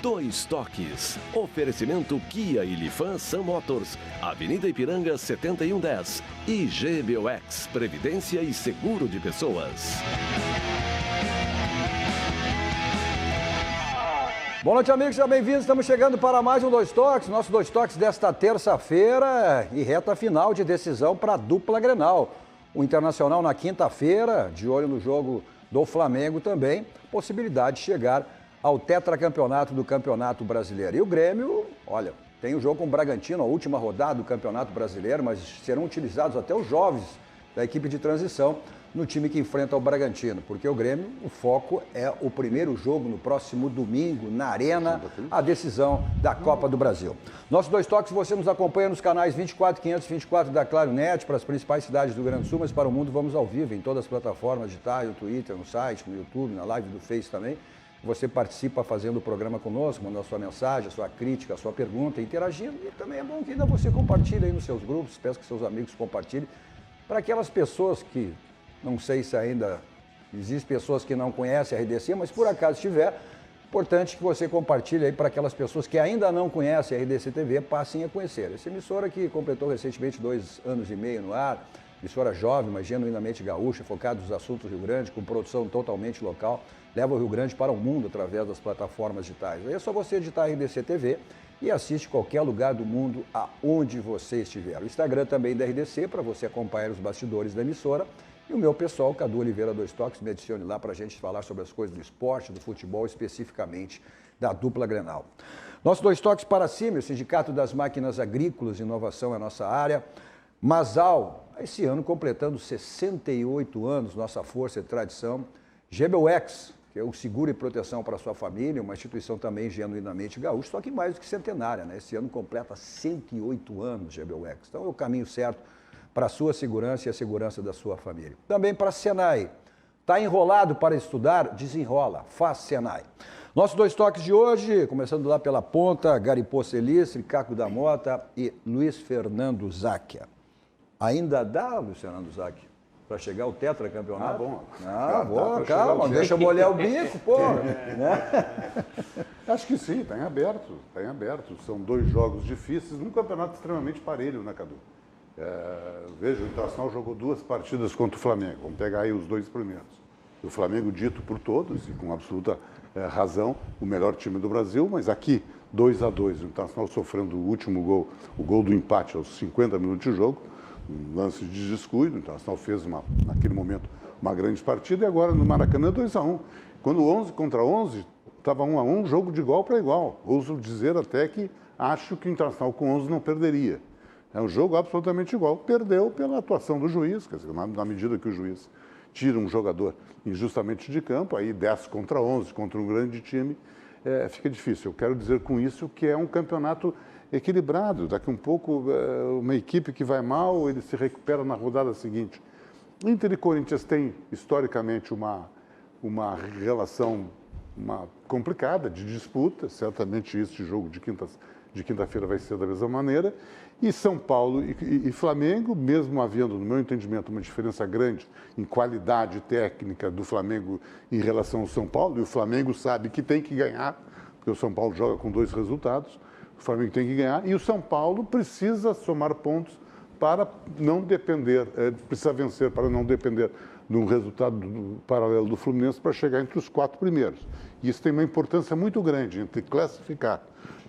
Dois Toques. Oferecimento Kia e Lifan Sun Motors, Avenida Ipiranga 7110. E GBOX, Previdência e Seguro de Pessoas. Boa noite, amigos, sejam bem-vindos. Estamos chegando para mais um Dois Toques, nosso Dois Toques desta terça-feira e reta final de decisão para a dupla Grenal. O Internacional na quinta-feira, de olho no jogo do Flamengo também, possibilidade de chegar ao tetracampeonato do Campeonato Brasileiro. E o Grêmio, olha, tem o jogo com o Bragantino, a última rodada do Campeonato Brasileiro, mas serão utilizados até os jovens da equipe de transição no time que enfrenta o Bragantino, porque o Grêmio, o foco é o primeiro jogo no próximo domingo, na Arena, a decisão da Copa do Brasil. Nossos Dois Toques, você nos acompanha nos canais 24, 524 da Claro Net, para as principais cidades do Rio Grande do Sul, mas para o mundo vamos ao vivo, em todas as plataformas digitais, no Twitter, no site, no YouTube, na live do Face também. Você participa fazendo o programa conosco, mandando a sua mensagem, a sua crítica, a sua pergunta, interagindo. E também é bom que ainda você compartilhe aí nos seus grupos, peço que seus amigos compartilhem, para aquelas pessoas que... Não sei se ainda existem pessoas que não conhecem a RDC, mas por acaso estiver, importante que você compartilhe aí para aquelas pessoas que ainda não conhecem a RDC TV, passem a conhecer. Essa emissora que completou recentemente 2 anos e meio no ar, emissora jovem, mas genuinamente gaúcha, focada nos assuntos do Rio Grande, com produção totalmente local, leva o Rio Grande para o mundo através das plataformas digitais. Aí é só você editar a RDC TV e assiste qualquer lugar do mundo aonde você estiver. O Instagram também da RDC, para você acompanhar os bastidores da emissora. E o meu pessoal, Cadu Oliveira Dois Toques, me adicione lá para a gente falar sobre as coisas do esporte, do futebol, especificamente da dupla Grenal. Nosso Dois Toques para cima, o Sindicato das Máquinas Agrícolas, inovação é a nossa área. Masal, esse ano completando 68 anos, nossa força e tradição. GBOX, que é o seguro e proteção para a sua família, uma instituição também genuinamente gaúcha, só que mais do que centenária, né? Esse ano completa 108 anos GBOX. Então é o caminho certo para a sua segurança e a segurança da sua família. Também para a Senai. Está enrolado para estudar? Desenrola. Faz Senai. Nossos Dois Toques de hoje, começando lá pela ponta, Garipô Celistre, Caco da Mota e Luiz Fernando Záquia. Ainda dá, Luiz Fernando Záquia, para chegar ao tetracampeonato? Bom. Boa, calma, deixa eu molhar o bico, pô. Né? Acho que sim, está em aberto, está em aberto. São 2 jogos difíceis, num campeonato extremamente parelho, né, Cadu? Veja, o Internacional jogou 2 partidas contra o Flamengo. Vamos pegar aí os 2 primeiros. O Flamengo, dito por todos, e com absoluta razão, o melhor time do Brasil, mas aqui, 2-2, o Internacional sofrendo o último gol, o gol do empate aos 50 minutos de jogo, um lance de descuido. O Internacional fez, naquele momento, uma grande partida, e agora no Maracanã 2-1. Quando 11 contra 11, estava 1-1, jogo de igual para igual. Ouso dizer até que acho que o Internacional com 11 não perderia. É um jogo absolutamente igual. Perdeu pela atuação do juiz, quer dizer, na medida que o juiz tira um jogador injustamente de campo, aí 10 contra 11 contra um grande time, fica difícil. Eu quero dizer com isso que é um campeonato equilibrado. Daqui um pouco, uma equipe que vai mal, ele se recupera na rodada seguinte. Inter e Corinthians têm, historicamente, uma relação complicada de disputa. Certamente este jogo de quinta-feira vai ser da mesma maneira. E São Paulo e Flamengo, mesmo havendo, no meu entendimento, uma diferença grande em qualidade técnica do Flamengo em relação ao São Paulo, e o Flamengo sabe que tem que ganhar, porque o São Paulo joga com 2 resultados, o Flamengo tem que ganhar, e o São Paulo precisa somar pontos para não depender, precisa vencer para não depender de um resultado paralelo do Fluminense para chegar entre os 4 primeiros. E isso tem uma importância muito grande entre classificar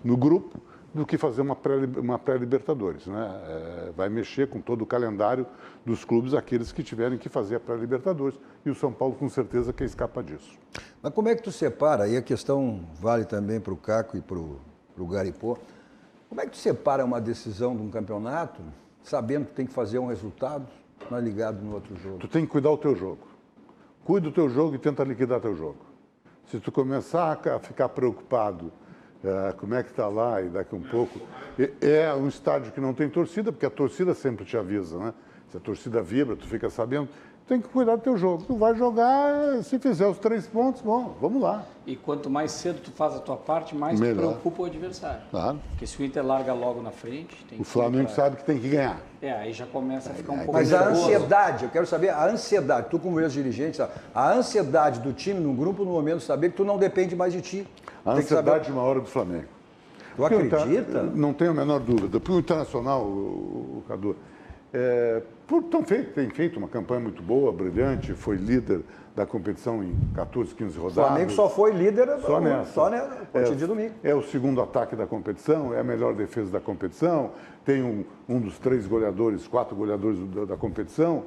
no grupo do que fazer uma pré-Libertadores, né? Vai mexer com todo o calendário dos clubes, aqueles que tiverem que fazer a pré-Libertadores, e o São Paulo com certeza quer escapar disso. Mas como é que tu separa, e a questão vale também para o Caco e para o Garipô, como é que tu separa uma decisão de um campeonato, sabendo que tem que fazer um resultado, não é ligado no outro jogo? Tu tem que cuidar do teu jogo. Cuida do teu jogo e tenta liquidar teu jogo. Se tu começar a ficar preocupado como é que está lá e daqui um pouco... É um estádio que não tem torcida, porque a torcida sempre te avisa, né? Se a torcida vibra, tu fica sabendo. tem que cuidar do teu jogo. Tu vai jogar, se fizer os 3 pontos, bom, vamos lá. E quanto mais cedo tu faz a tua parte, mais tu preocupa o adversário. Claro. Porque se o Inter larga logo na frente... O Flamengo sabe que tem que ganhar. Aí já começa a ficar um pouco... Mas a ansiedade, eu quero saber a ansiedade, tu como ex-dirigente, a ansiedade do time no grupo no momento de saber que tu não depende mais de ti. A ansiedade maior do Flamengo. Tu acredita? Não tenho a menor dúvida. Porque o Internacional, o Cadu, tem feito uma campanha muito boa, brilhante, foi líder da competição em 14, 15 rodadas. O Flamengo só foi líder só nessa. A partir de domingo. É o segundo ataque da competição, é a melhor defesa da competição, tem um dos 3 goleadores, 4 goleadores da competição.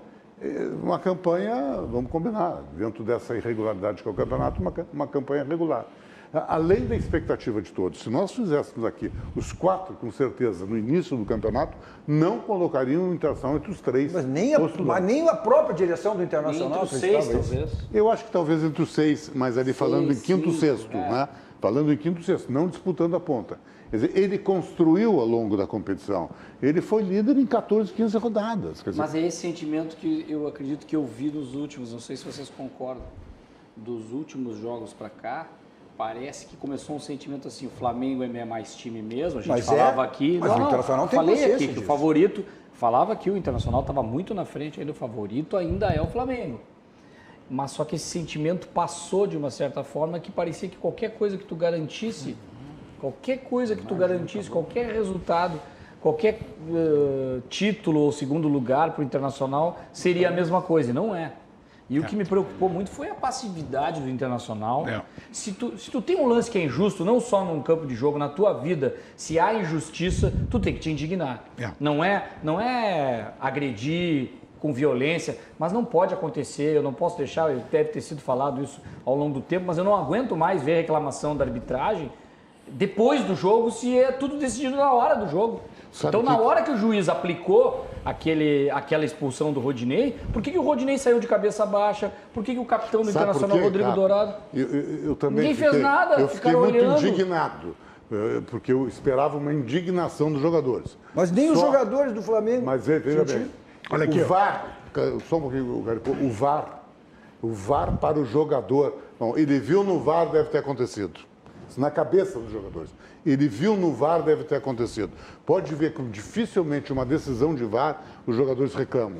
Uma campanha, vamos combinar, dentro dessa irregularidade que é o campeonato, uma campanha regular. Além da expectativa de todos, se nós fizéssemos aqui os 4, com certeza, no início do campeonato, não colocariam o Internacional entre os 3. Mas nem a própria direção do Internacional entre os 6, talvez. Eu acho que talvez entre os 6, mas ali falando em quinto, sexto, né? Falando em quinto, sexto, não disputando a ponta. Quer dizer, ele construiu ao longo da competição. Ele foi líder em 14, 15 rodadas. Quer dizer, mas é esse sentimento que eu acredito que eu vi nos últimos, não sei se vocês concordam, dos últimos jogos para cá. Parece que começou um sentimento assim, o Flamengo é mais time mesmo, a gente falava aqui... Mas o Internacional tem falei aqui que disso. o favorito... Falava que o Internacional estava muito na frente, ainda o favorito ainda é o Flamengo. Mas só que esse sentimento passou de uma certa forma que parecia que qualquer coisa que tu garantisse, qualquer resultado, qualquer título ou segundo lugar para o Internacional seria a mesma coisa, e não é. E o que me preocupou muito foi a passividade do Internacional. Se tu tem um lance que é injusto, não só num campo de jogo, na tua vida, se há injustiça, tu tem que te indignar. Não é agredir com violência, mas não pode acontecer, eu não posso deixar, deve ter sido falado isso ao longo do tempo, mas eu não aguento mais ver reclamação da arbitragem depois do jogo, se é tudo decidido na hora do jogo. Então, na hora que o juiz aplicou aquela expulsão do Rodinei, por que o Rodinei saiu de cabeça baixa? Por que o capitão do Internacional, Rodrigo Dourado? Eu também ninguém fez nada, eu fiquei muito olhando. indignado, porque eu esperava uma indignação dos jogadores. Mas nem os jogadores do Flamengo... Mas veja bem, Olha aqui, o VAR, só um pouquinho, o VAR para o jogador, bom, ele viu no VAR, deve ter acontecido. Na cabeça dos jogadores. Ele viu no VAR, deve ter acontecido. Pode ver que dificilmente uma decisão de VAR os jogadores reclamam.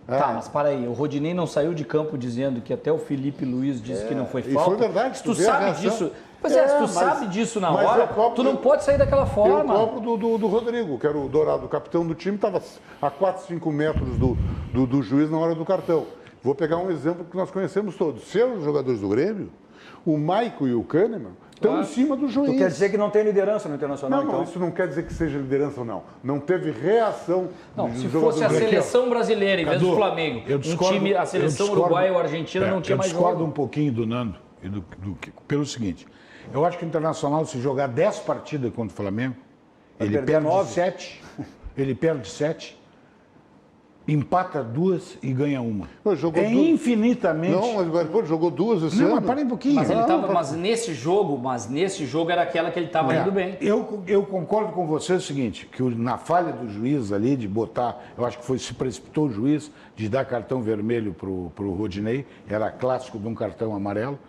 Tá, mas para aí, o Rodinei não saiu de campo dizendo que até o Felipe Luiz disse que não foi falta. E foi verdade. Se tu sabe disso, se tu sabe disso na hora, tu não pode sair daquela forma. Eu cobro do Rodrigo, que era o Dourado, o capitão do time, estava a 4, 5 metros do juiz na hora do cartão. Vou pegar um exemplo que nós conhecemos todos. Se os jogadores do Grêmio, o Maico e o Kahneman estão em cima do juiz. Tu quer dizer que não tem liderança no Internacional, não, então? Isso não quer dizer que seja liderança ou não. Não teve reação. Não, se fosse a seleção brasileira em vez do Flamengo, a seleção uruguaia ou argentina não tinha mais jogo. Eu discordo um pouquinho do Nando, pelo seguinte, eu acho que o Internacional, se jogar 10 partidas contra o Flamengo, ele perde 7, empata 2 e ganha 1. Infinitamente. Não, mas jogou 2 esse ano. Mas para um pouquinho. Mas nesse jogo era aquela que ele estava indo bem. Eu concordo com você o seguinte, que na falha do juiz ali de botar, eu acho que se precipitou o juiz de dar cartão vermelho pro Rodinei, era clássico de um cartão amarelo.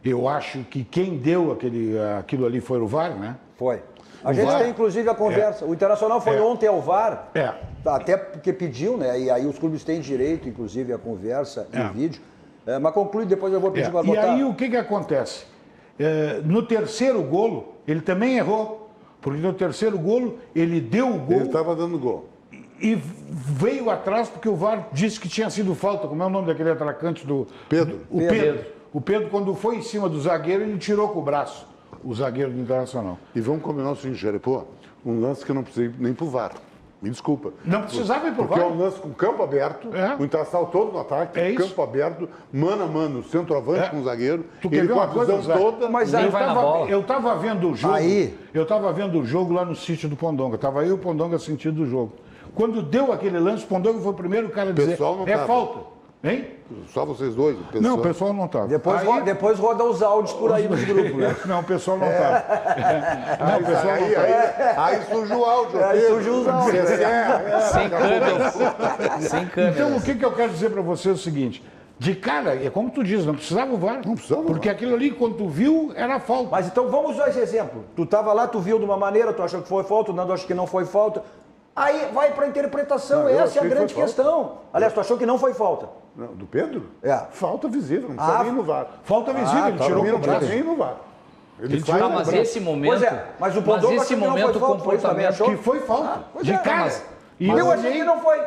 Eu acho que quem deu aquilo ali foi o VAR, né? Foi. A gente tem, inclusive, a conversa. O Internacional foi ontem ao VAR, até porque pediu, né? E aí os clubes têm direito, inclusive, à conversa em vídeo. Mas conclui, depois eu vou pedir para botar. E aí o que acontece? No terceiro golo, ele também errou. Porque no terceiro golo, ele deu o gol. Ele estava dando gol. E veio atrás porque o VAR disse que tinha sido falta. Como é o nome daquele atacante do... Pedro. O Pedro, quando foi em cima do zagueiro, ele tirou com o braço. O zagueiro do Internacional. E vamos combinar o seguinte, Jerepô, um lance que eu não precisei nem pro VAR. Me desculpa. Não precisava ir pro VAR. Porque é um lance com campo aberto, o Internacional todo no ataque, campo aberto, mano a mano, centroavante com o zagueiro, ele com a visão toda. Mas eu estava vendo o jogo. Eu estava vendo o jogo lá no sítio do Pondonga. Estava eu e o Pondonga sentindo o jogo. Quando deu aquele lance, o Pondonga foi o primeiro cara a dizer, falta. Hein? Só vocês dois? Não, o pessoal não estava. Depois roda os áudios por aí nos grupos, né? Não, o pessoal não estava. Aí surge o áudio. Aí surge os áudios. Sem câmera. Então, o que eu quero dizer para você é o seguinte. De cara, é como tu diz, não precisava o VAR. Não precisava. Porque aquilo ali, quando tu viu, era falta. Mas então vamos usar esse exemplo. Tu estava lá, tu viu de uma maneira, tu achou que foi falta, o Nando achou que não foi falta. Aí vai para a interpretação, Não, eu essa é a achei que grande foi questão. Aliás, tu achou que não foi falta. Não, do Pedro? É. Falta visível, não precisa nem ir no VAR. Falta visível, ele tirou Não com o braço. precisa nem ir no VAR. Ele tirou faz com o Mas braço. esse momento, Pois é, mas o Pondou achou que não foi falta, foi também, achou? Que foi falta. De cara. E Eu eu achei que não foi.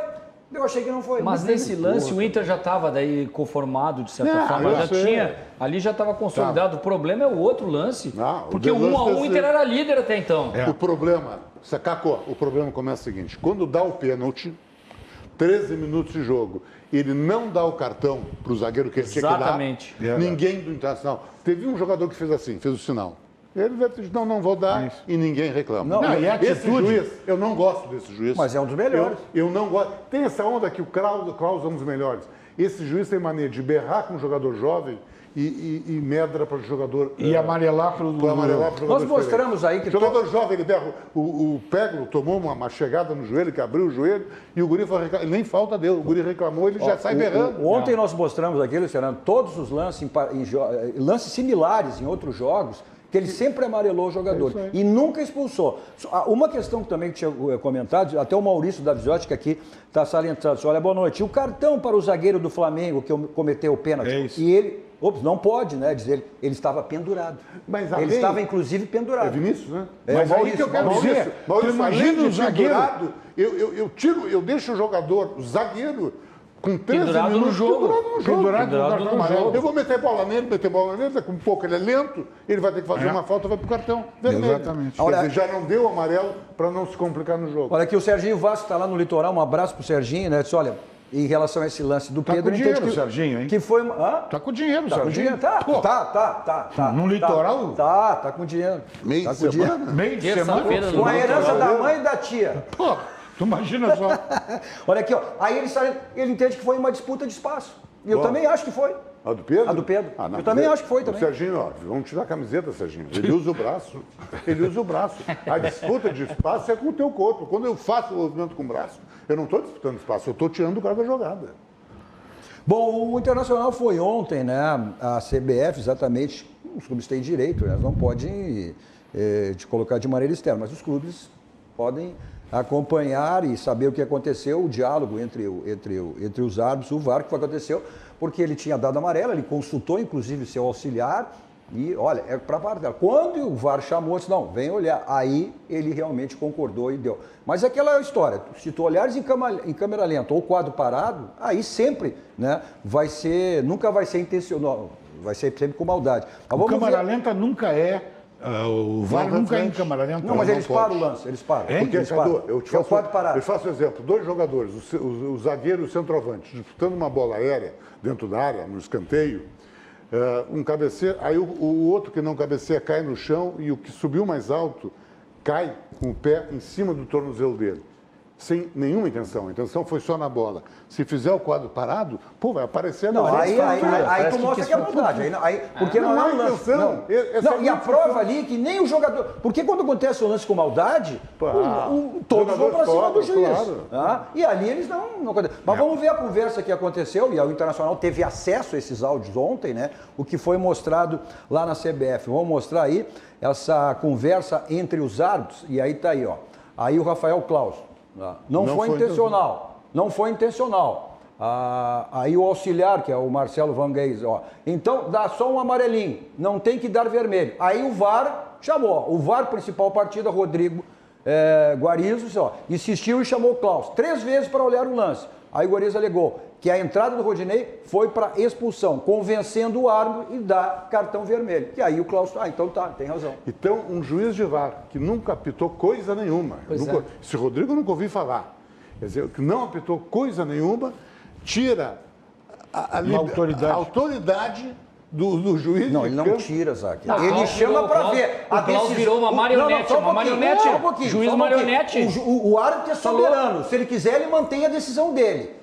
Eu achei que não foi. Mas nesse lance o Inter já estava daí conformado de certa Não, forma, eu já sei. tinha, ali já estava consolidado. O problema é o outro lance, Não, porque o o 1 a 1 lance o Inter era líder até então. O problema, Caco, o problema começa o seguinte: quando dá o pênalti, 13 minutos de jogo, ele não dá o cartão para o zagueiro que ele tinha que dar. Exatamente. Ninguém do Internacional. Teve um jogador que fez assim, fez o sinal. Ele disse, não vou dar, e ninguém reclama. Não, e a esse atitude? juiz, eu não gosto desse juiz. Mas é um dos melhores. Eu não gosto. Tem essa onda que o Klaus é um dos melhores. Esse juiz tem mania de berrar com um jogador jovem e medra para o jogador... E amarelar para o jogador Nós mostramos aí que... O jogador jovem, ele berra. O Peglo tomou uma chegada no joelho, que abriu o joelho, e o guri foi reclamar. Nem falta deu. O guri reclamou, ele já sai berrando. Ontem nós mostramos aqui, Luciano, todos os lances, lances similares em outros jogos, que ele sempre amarelou o jogador e nunca expulsou. Uma questão que também tinha comentado, até o Maurício da Visotti, que aqui está salientando, olha, boa noite, o cartão para o zagueiro do Flamengo que cometeu o pênalti, É isso. e ele, não pode, né, dizer, ele estava pendurado. Mas ele estava, inclusive, pendurado. É Vinícius, né? Mas aí que eu quero dizer, tu imagina o zagueiro... Eu deixo o jogador, o zagueiro... Com 13 Pendurado minutos, no jogo. Pendurado no cartão amarelo. Eu vou meter bola nele, com um pouco ele é lento, ele vai ter que fazer uma falta, vai pro cartão vermelho. Exatamente. Quer dizer, já não deu o amarelo para não se complicar no jogo. Olha aqui, o Serginho Vasco está lá no litoral, um abraço pro Serginho, né? Disse, olha, em relação a esse lance do Tá Pedro... com dinheiro, entende Serginho, hein? Que foi... Hã? Tá com dinheiro, Tá com Serginho. dinheiro? Tá. No litoral? Tá com dinheiro. Meio tá de com semana? dinheiro. Meio de Terça-feira semana. no Com a herança da mãe e da tia. Pô, tu imagina só. Olha aqui, ó. Aí ele entende que foi uma disputa de espaço. E eu também acho que foi. A do Pedro? A do Pedro. Não, Eu também acho que foi o também. Serginho, ó, vamos tirar a camiseta, Serginho. Ele usa o braço. Ele usa o braço. A disputa de espaço é com o teu corpo. Quando eu faço o movimento com o braço, eu não estou disputando espaço, eu estou tirando o cara da jogada. Bom, o Internacional foi ontem, né? A CBF, exatamente, os clubes têm direito, né? Não podem te colocar de maneira externa, mas os clubes podem acompanhar e saber o que aconteceu, o diálogo entre os árbitros, o VAR, que aconteceu, porque ele tinha dado amarelo, ele consultou inclusive seu auxiliar e, olha, é para VAR. Quando o VAR chamou, disse, não, vem olhar. Aí ele realmente concordou e deu. Mas é aquela história, se tu olhares em câmera lenta ou quadro parado, aí sempre, né, nunca vai ser intencional, vai ser sempre com maldade. Mas O câmera lenta nunca é... o VAR nunca é em câmera lenta. Não, mas não eles pode. param o lance, eles param. Porque, Eles Cadu, param. eu te É o faço, quadro parado. eu faço um exemplo. Dois jogadores, o zagueiro e o centroavante, disputando uma bola aérea dentro da área, no escanteio, um cabeceia, aí o outro que não cabeceia cai no chão e o que subiu mais alto cai com o pé em cima do tornozelo dele. Sem nenhuma intenção. A intenção foi só na bola. Se fizer o quadro parado, pô, vai aparecer Não, na aí tu mostra que é maldade. Porque não é um lance. intenção. Não, e a prova ali que nem o jogador... Porque quando acontece o lance com maldade, todos vão para cima do juiz. Claro. Tá? E ali eles não acontecem. Mas vamos ver a conversa que aconteceu, e o Internacional teve acesso a esses áudios ontem, né? O que foi mostrado lá na CBF. Vamos mostrar aí essa conversa entre os árbitros, e aí tá aí, ó. Aí o Rafael Klaus. Não foi intencional. Não foi intencional. Aí o auxiliar, que é o Marcelo Van Geis, ó. Então dá só um amarelinho, não tem que dar vermelho. Aí o VAR chamou. O VAR, principal partida, Rodrigo Guarizo, ó, insistiu e chamou o Klaus 3 vezes para olhar o lance. Aí o Guarizo alegou que a entrada do Rodinei foi para expulsão, convencendo o árbitro e dar cartão vermelho. E aí o Klaus, então tá, tem razão. Então, um juiz de VAR que nunca apitou coisa nenhuma, esse Rodrigo eu nunca ouvi falar, quer dizer, que não apitou coisa nenhuma, tira a autoridade do juiz. Não, ele não tira, Zac. Ele chama para ver. O Klaus virou uma marionete. Uma marionete. Juiz marionete. O árbitro é soberano. Se ele quiser, ele mantém a decisão dele.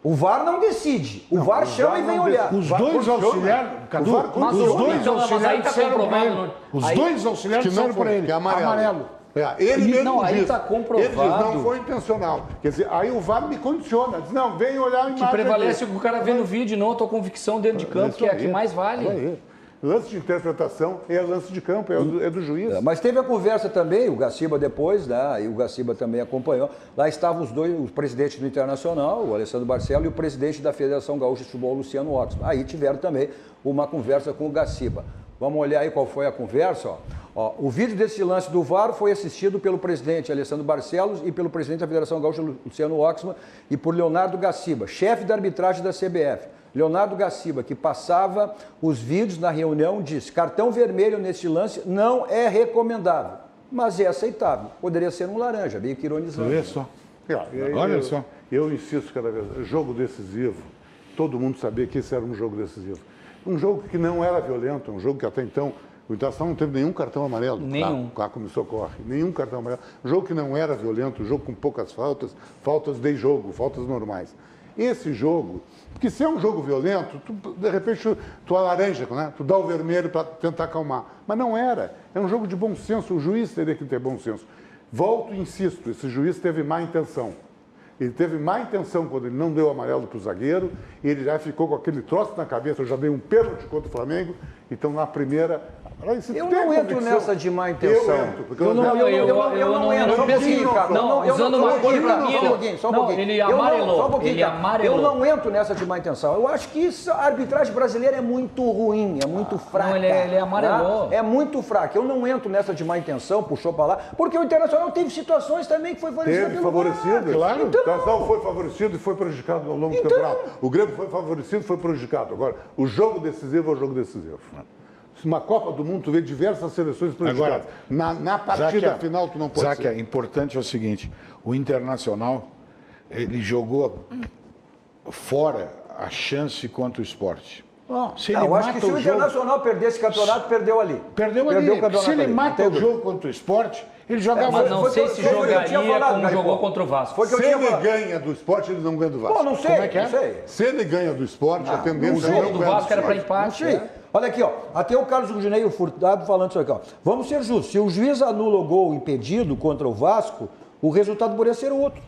O VAR não decide. O VAR chama e vem olhar. Os dois auxiliares, Cadu, os dois auxiliares disseram para ele. Os dois auxiliares disseram para ele. Amarelo. Ele mesmo não, aí diz. está comprovado. Ele diz, não foi intencional. Quer dizer, aí o VAR me condiciona. Diz, não, vem olhar a imagem. Que prevalece o cara vê no vídeo, não a tua convicção dentro de campo, que é a que mais vale. Lance de interpretação é lance de campo, é do juiz. Mas teve a conversa também, o Gaciba depois, né, e o Gaciba também acompanhou. Lá estavam os dois, o presidente do Internacional, o Alessandro Barcelo, e o presidente da Federação Gaúcha de Futebol, Luciano Oxman. Aí tiveram também uma conversa com o Gaciba. Vamos olhar aí qual foi a conversa. Ó, o vídeo desse lance do VAR foi assistido pelo presidente Alessandro Barcelos e pelo presidente da Federação Gaúcha, Luciano Oxman, e por Leonardo Gaciba, chefe da arbitragem da CBF. Leonardo Gaciba, que passava os vídeos na reunião, disse: cartão vermelho neste lance não é recomendável, mas é aceitável. Poderia ser um laranja, meio que ironizando. Olha só. Olha só. Eu insisto cada vez, jogo decisivo, todo mundo sabia que esse era um jogo decisivo. Um jogo que não era violento, um jogo que até então o Internacional não teve nenhum cartão amarelo. Nenhum. Lá como isso ocorre. Nenhum cartão amarelo. Um jogo que não era violento, um jogo com poucas faltas, faltas de jogo, faltas normais. Esse jogo, porque se é um jogo violento, de repente tu alaranja, né? Tu dá o vermelho para tentar acalmar. Mas não era. É um jogo de bom senso, o juiz teria que ter bom senso. Volto e insisto, esse juiz teve má intenção. Ele teve má intenção quando ele não deu amarelo para o zagueiro, e ele já ficou com aquele troço na cabeça, eu já dei um pênalti contra o Flamengo, então na primeira... Eu não entro nessa de má intenção. Eu entro, porque eu não entro. Só um pouquinho, cara. Usando uma cor Só um pouquinho. Ele amarelou. Eu não entro nessa de má intenção. Eu acho que a arbitragem brasileira é muito ruim, é muito fraca. Não, ele amarelou. É muito fraca. Eu não entro nessa de má intenção, puxou para lá, porque o Internacional teve situações também que foi favorecido. Teve favorecido, claro. Então, o Internacional foi favorecido e foi prejudicado ao longo do campeonato. O Grêmio foi favorecido e foi prejudicado. Agora, o jogo decisivo é o jogo decisivo. Uma Copa do Mundo, tu vê diversas seleções prejudicadas. Agora, na partida final, tu não pode ser. Zaque, importante é o seguinte, o Internacional, ele jogou fora a chance contra o Sport. Se ele acho que se o Internacional perder esse campeonato, perdeu ali. Perdeu ali. Se ele mata o jogo contra o Sport, ele jogava... Mas não sei se jogaria como jogou contra o Vasco. Se ele ganha do Sport, ele não ganha do Vasco. Pô, não sei, Como é que é? Não sei. Se ele ganha do Sport, a tendência é o jogo do Vasco era para empate. Olha aqui, ó. Até o Carlos Rudinei e o Furtado falando isso aqui, ó. Vamos ser justos. Se o juiz anula o gol impedido contra o Vasco, o resultado poderia ser outro.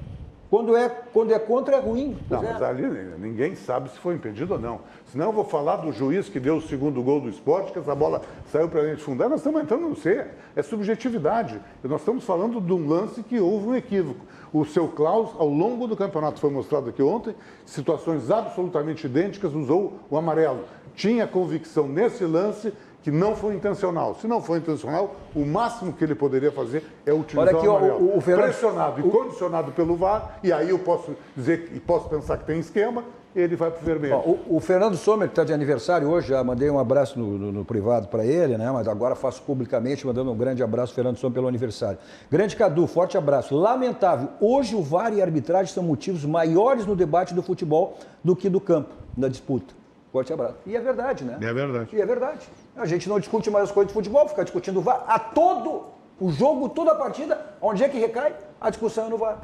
Quando é contra, é ruim. Não, mas ali ninguém sabe se foi impedido ou não. Senão eu vou falar do juiz que deu o segundo gol do Sport, que essa bola saiu para a linha de fundo. Nós estamos entrando no C. É subjetividade. Nós estamos falando de um lance que houve um equívoco. O seu Klaus, ao longo do campeonato, foi mostrado aqui ontem, situações absolutamente idênticas, usou o amarelo. Tinha convicção nesse lance que não foi intencional. Se não foi intencional, o máximo que ele poderia fazer é utilizar o amarelo. Pressionado e condicionado pelo VAR, e aí eu posso dizer e posso pensar que tem esquema, ele vai para o vermelho. O Fernando Sommer, que está de aniversário hoje, já mandei um abraço no privado para ele, né? Mas agora faço publicamente, mandando um grande abraço, Fernando Sommer, pelo aniversário. Grande Cadu, forte abraço. Lamentável, hoje o VAR e a arbitragem são motivos maiores no debate do futebol do que do campo, na disputa. Forte abraço. E é verdade, né? É verdade. E é verdade. A gente não discute mais as coisas de futebol, fica discutindo o VAR. A todo o jogo, toda a partida, onde é que recai? A discussão é no VAR.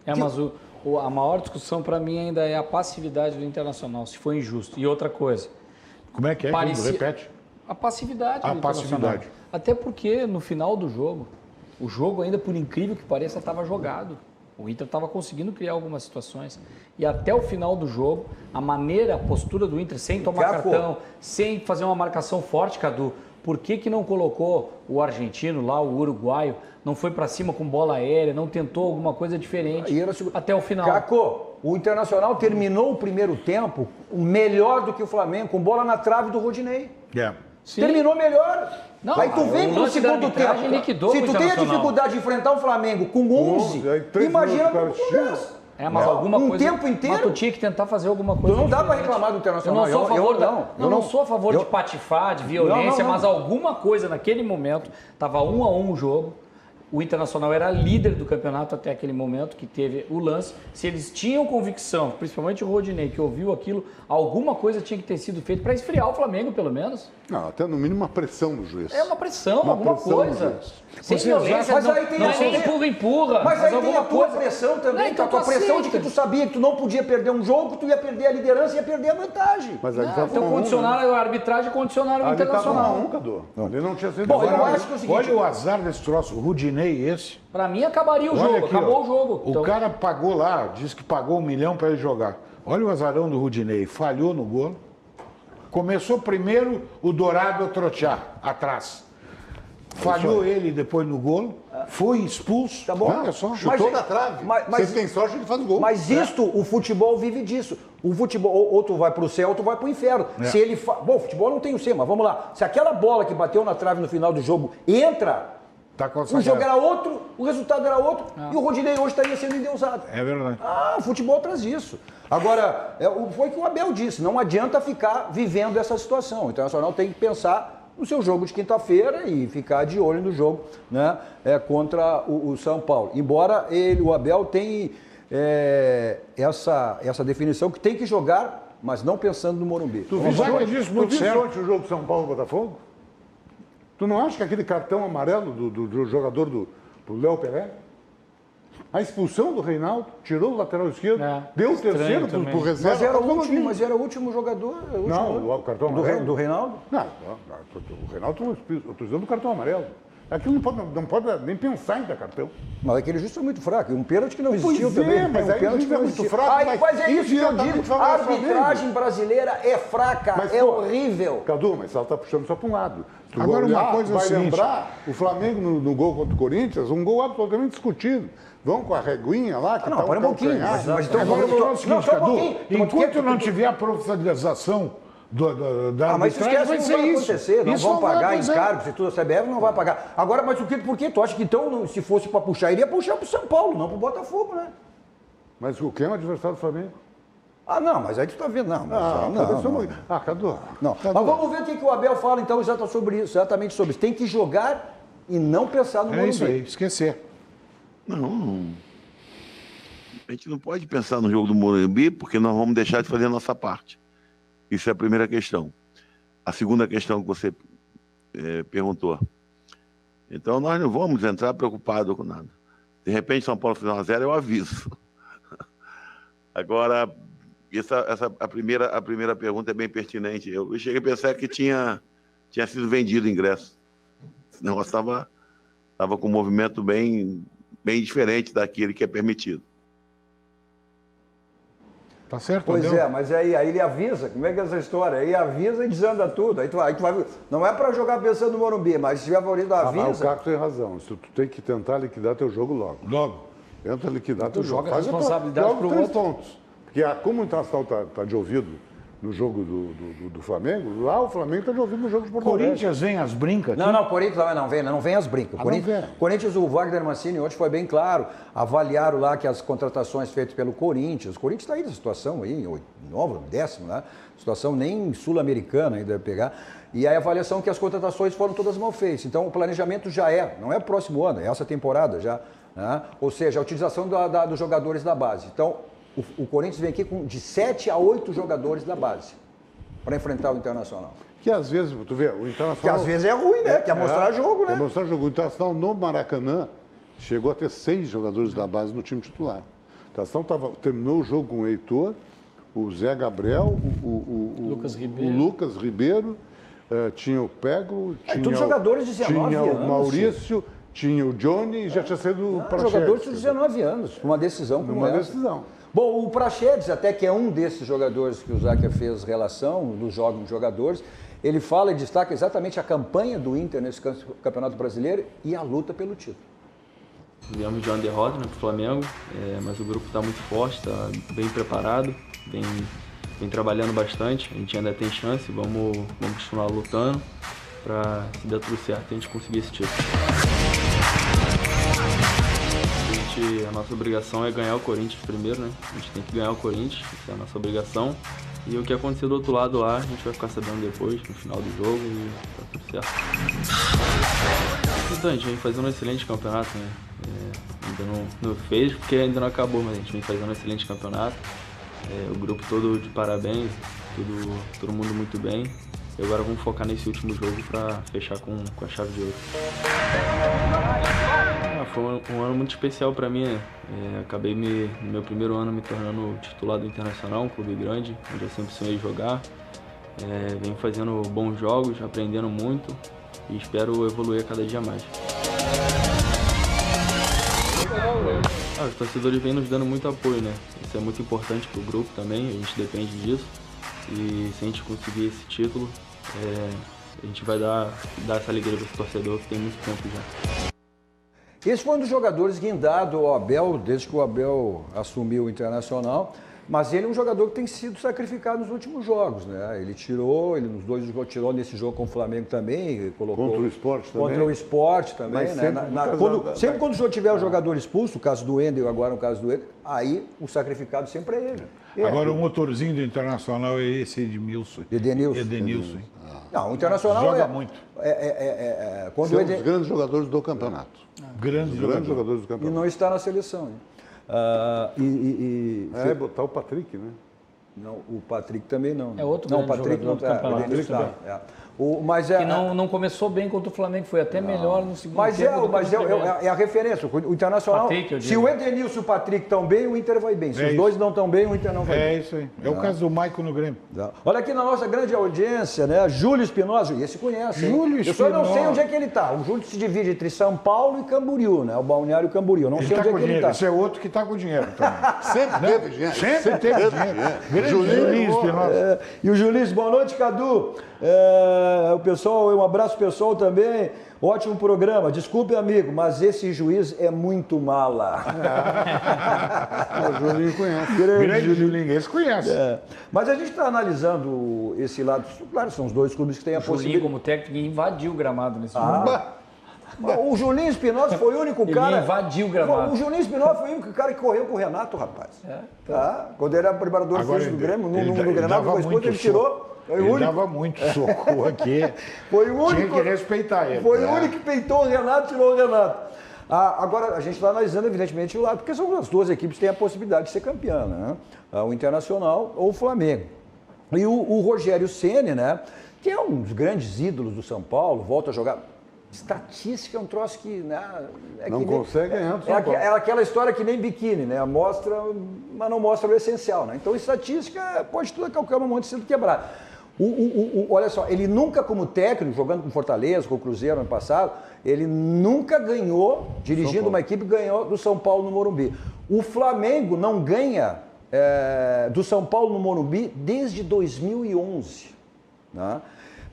Mas a maior discussão para mim ainda é a passividade do Internacional, se foi injusto. E outra coisa. Como é que é? Repete. A passividade do Internacional. Até porque no final do jogo, o jogo ainda, por incrível que pareça, estava jogado. O Inter estava conseguindo criar algumas situações. E até o final do jogo, a postura do Inter, sem tomar cartão, sem fazer uma marcação forte, Cadu, por que não colocou o argentino lá, o uruguaio, não foi para cima com bola aérea, não tentou alguma coisa diferente até o final? Caco, o Internacional terminou o primeiro tempo melhor do que o Flamengo, com bola na trave do Rodinei. Sim. Terminou melhor. Não, aí tu vem pro segundo tempo. Se tu tem a dificuldade de enfrentar o Flamengo com 11, imagina mas alguma coisa. Tempo inteiro. Mas tu tinha que tentar fazer alguma coisa. Não dá para reclamar do Internacional. Eu não sou a favor de patifar, de violência, mas alguma coisa naquele momento, estava 1-1 o jogo. O Internacional era líder do campeonato até aquele momento que teve o lance. Se eles tinham convicção, principalmente o Rodinei, que ouviu aquilo, alguma coisa tinha que ter sido feita para esfriar o Flamengo, pelo menos. Não, até no mínimo uma pressão do juiz. É uma pressão, alguma coisa. Sem violência, mas aí tem não é nem empurra. Mas aí tem alguma a tua coisa. pressão também, então a tua tu pressão aceita. de que tu sabia que tu não podia perder um jogo, tu ia perder a liderança e ia perder a vantagem. Mas ali Então condicionaram a arbitragem, condicionaram o Ali Internacional. estava 1-1, Cadu. Ali não tinha sido. Bom, eu Agora, acho que é o seguinte... Olha o azar desse troço, o Rudinei esse. Pra mim acabaria o Olha jogo, aqui, acabou ó. o jogo. O cara pagou lá, disse que pagou 1 milhão para ele jogar. Olha o azarão do Rudinei, falhou no gol. Começou primeiro o Dourado a trotear, atrás. Falhou ele depois no gol, foi expulso. Tá bom. Olha só. chutou na trave. mas- Se tem sorte, ele faz o gol. Mas isto, o futebol vive disso. O futebol, ou tu vai pro céu ou tu vai pro inferno. Se ele Bom, o futebol não tem o C, mas vamos lá. Se aquela bola que bateu na trave no final do jogo entra, Tá o jogo era outro, o resultado era outro, e o Rodinei hoje estaria sendo endeusado. É verdade. O futebol traz isso. Agora, foi o que o Abel disse, não adianta ficar vivendo essa situação. O Internacional tem que pensar no seu jogo de quinta-feira e ficar de olho no jogo, né, contra o São Paulo. Embora o Abel tenha essa definição que tem que jogar, mas não pensando no Morumbi. Tu viste ontem o jogo do São Paulo e Botafogo? Tu não acha que aquele cartão amarelo do jogador do Léo Pelé? A expulsão do Reinaldo, tirou o lateral esquerdo, deu o terceiro pro reserva. Mas era o último jogador. Não, o cartão amarelo. Do Reinaldo? Não, o Reinaldo, eu estou dizendo do cartão amarelo. Aquilo não pode nem pensar em dar cartão. Mas aquele juiz foi muito fraco. Um pênalti que não existiu Pois também. mas aí o juiz é muito fraco. Mas é isso que eu imediatamente digo. A favorece o arbitragem Flamengo. brasileira é fraca, Mas, é pô, horrível. Cadu, mas ela está puxando só para um lado. Tu Agora, vai uma coisa é o vai seguinte. lembrar o Flamengo no gol contra o Corinthians, um gol absolutamente discutido. Vão com a reguinha lá, que Não, para um pouquinho. Mas então, Agora, vamos- o seguinte, só um Cadu, pouquinho. enquanto não tiver a profissionalização da Mas arbitragem, esquece vai que ser não vai isso. acontecer, não Isso vão vai pagar acontecer. encargos e tudo, a CBF não vai pagar. Agora, mas por que tu acha que então, se fosse para puxar, iria puxar para o São Paulo, não para o Botafogo, né? Mas o quem é o adversário do Flamengo? Não, mas aí tu tá vendo, não. Cadu. Não. Mas vamos ver o que o Abel fala, então, exatamente sobre isso. Tem que jogar e não pensar no Morumbi. É isso aí, esquecer. Não. A gente não pode pensar no jogo do Morumbi porque nós vamos deixar de fazer a nossa parte. Isso é a primeira questão. A segunda questão que você perguntou. Então, nós não vamos entrar preocupados com nada. De repente, São Paulo fizer 1-0, eu aviso. Agora, a primeira pergunta é bem pertinente. Eu cheguei a pensar que tinha sido vendido o ingresso. O negócio estava com um movimento bem diferente daquele que é permitido. Tá certo, Pois Abel? mas aí ele avisa, como é que é essa história? Aí avisa e desanda tudo. Aí tu vai, não é para jogar pensando no Morumbi, mas se tiver favorito, Mas o avisa. Caco tem razão. Tu tem que tentar liquidar teu jogo logo. Tenta liquidar teu jogo. joga a responsabilidade joga pro 3 outro. pontos. Porque como o Internacional tá de ouvido no jogo do Flamengo, lá o Flamengo está de ouvido no jogo de Porto Alegre. Corinthians vem as brincas. Não, Corinthians não vem as brincas. Corinthians, o Wagner Mancini ontem foi bem claro, avaliaram lá que as contratações feitas pelo Corinthians, o Corinthians está aí nessa situação aí, 9º, 10º, né? Situação nem sul-americana ainda pegar, e a avaliação que as contratações foram todas mal feitas. Então o planejamento já não é próximo ano, é essa temporada já, né? Ou seja, a utilização dos jogadores da base. Então, o Corinthians vem aqui de 7 a 8 jogadores da base para enfrentar o Internacional. Que às vezes, tu vê, o Internacional... Que às vezes é ruim, né? Quer mostrar jogo, né? Quer mostrar jogo. O Internacional no Maracanã chegou a ter 6 jogadores da base no time titular. O Internacional terminou o jogo com o Heitor, o Zé Gabriel, o Lucas Ribeiro, tinha o Pego, todos jogadores de 19 tinha anos, o Maurício, tinha o Johnny e já tinha sido o Praxedes. Jogadores de 19 anos, uma decisão como essa. Decisão. Bom, o Praxedes, até que é um desses jogadores que o Záquia fez relação, dos jogos jogadores, ele fala e destaca exatamente a campanha do Inter nesse Campeonato Brasileiro e a luta pelo título. Viemos de uma derrota para o Flamengo, mas o grupo está muito forte, está bem preparado, vem trabalhando bastante, a gente ainda tem chance, vamos continuar lutando para, se der tudo certo, a gente conseguir esse título. A nossa obrigação é ganhar o Corinthians primeiro, né? A gente tem que ganhar o Corinthians, essa é a nossa obrigação. E o que acontecer do outro lado lá, a gente vai ficar sabendo depois, no final do jogo, e tá tudo certo. Então, a gente vem fazendo um excelente campeonato, né? Ainda não fez, porque ainda não acabou, mas a gente vem fazendo um excelente campeonato. O grupo todo de parabéns, todo mundo muito bem. E agora vamos focar nesse último jogo para fechar com a chave de ouro. Foi um ano muito especial para mim, né? Acabei no meu primeiro ano me tornando titular do Internacional, um clube grande, onde eu sempre sonhei jogar. Venho fazendo bons jogos, aprendendo muito e espero evoluir cada dia mais. Os torcedores vêm nos dando muito apoio, né? Isso é muito importante para o grupo também, a gente depende disso. E se a gente conseguir esse título, a gente vai dar essa alegria para esse torcedor que tem muito tempo já. Esse foi um dos jogadores guindado ao Abel, desde que o Abel assumiu o Internacional, mas ele é um jogador que tem sido sacrificado nos últimos jogos, né? Ele nos dois jogos, tirou nesse jogo com o Flamengo também, colocou... Contra o Sport também. Contra o Sport também, mas né? Sempre quando o senhor tiver o jogador expulso, o caso do Wendel, agora o caso do Wendel, aí o sacrificado sempre é ele. Agora o motorzinho do Internacional é esse Edmilson. Edenilson. Não, o Internacional joga muito. Quando São os grandes jogadores do campeonato. Grandes Jogadores do campeonato. E não está na seleção. Botar o Patrick, né? Não, o Patrick também não. É outro não, o grande Patrick jogador não do campeonato. O Edenilson tá. Que não começou bem contra o Flamengo, foi até melhor no segundo tempo. Mas é a referência. O Internacional, Patrick, se o Edenilson e o Patrick estão bem, o Inter vai bem. Se os dois não estão bem, o Inter não vai bem. É isso aí. É o caso do Maicon no Grêmio. Olha aqui na nossa grande audiência, né? Júlio Espinosa, esse conhece, hein? Júlio Eu só não Espinosa. sei onde é que ele está. O Júlio se divide entre São Paulo e Camboriú, né? O Balneário Camboriú. Não Ele sei tá onde é com que ele dinheiro. está. Esse é outro que está com dinheiro também. Sempre teve dinheiro. Sempre teve dinheiro. Grande Julinho Espinosa. E o Julinho, boa noite, Cadu. O pessoal, um abraço pessoal também. Ótimo programa. Desculpe, amigo, mas esse juiz é muito mala. O Julinho conhece. Grande Julinho, esse conhece. Mas a gente está analisando esse lado. Claro, são os dois clubes que têm a O Julinho, possibilidade. como técnico, invadiu o gramado nesse jogo. O Julinho Espinosa foi o único cara. Ele invadiu o gramado. O Julinho Espinosa foi o único cara que correu com o Renato, rapaz. Quando ele era preparador físico do Grêmio, no Grenal, depois ele tirou. Ele dava muito socorro aqui. Foi o único. Tinha que respeitar ele. Foi o único que peitou o Renato, tirou o Renato. Agora, a gente está analisando, evidentemente, o lado, porque são as duas equipes que têm a possibilidade de ser campeã, né? O Internacional ou o Flamengo. E o Rogério Ceni, né? Que é um dos grandes ídolos do São Paulo, volta a jogar. Estatística é um troço que... Né, não consegue ganhar do São Paulo. É aquela história que nem biquíni, né? Mostra, mas não mostra o essencial, né? Então, estatística pode tudo a qualquer momento ser quebrado. Olha só, ele nunca como técnico, jogando com Fortaleza, com o Cruzeiro ano passado, ele nunca ganhou, dirigindo uma equipe, ganhou do São Paulo no Morumbi. O Flamengo não ganha do São Paulo no Morumbi desde 2011, né?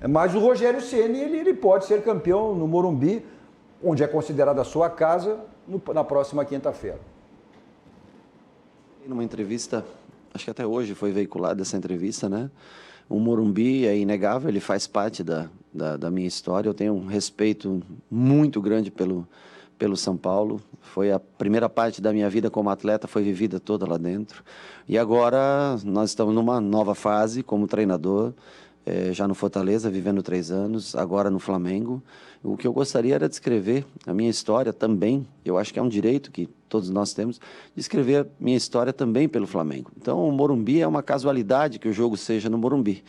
Mas o Rogério Ceni, ele pode ser campeão no Morumbi, onde é considerada a sua casa, na próxima quinta-feira. Numa entrevista, acho que até hoje foi veiculada essa entrevista, né? O Morumbi é inegável, ele faz parte da minha história. Eu tenho um respeito muito grande pelo São Paulo. Foi a primeira parte da minha vida como atleta, foi vivida toda lá dentro. E agora nós estamos numa nova fase como treinador, já no Fortaleza, vivendo 3 anos, agora no Flamengo. O que eu gostaria era de escrever a minha história também, eu acho que é um direito que todos nós temos, de escrever minha história também pelo Flamengo. Então, o Morumbi é uma casualidade que o jogo seja no Morumbi,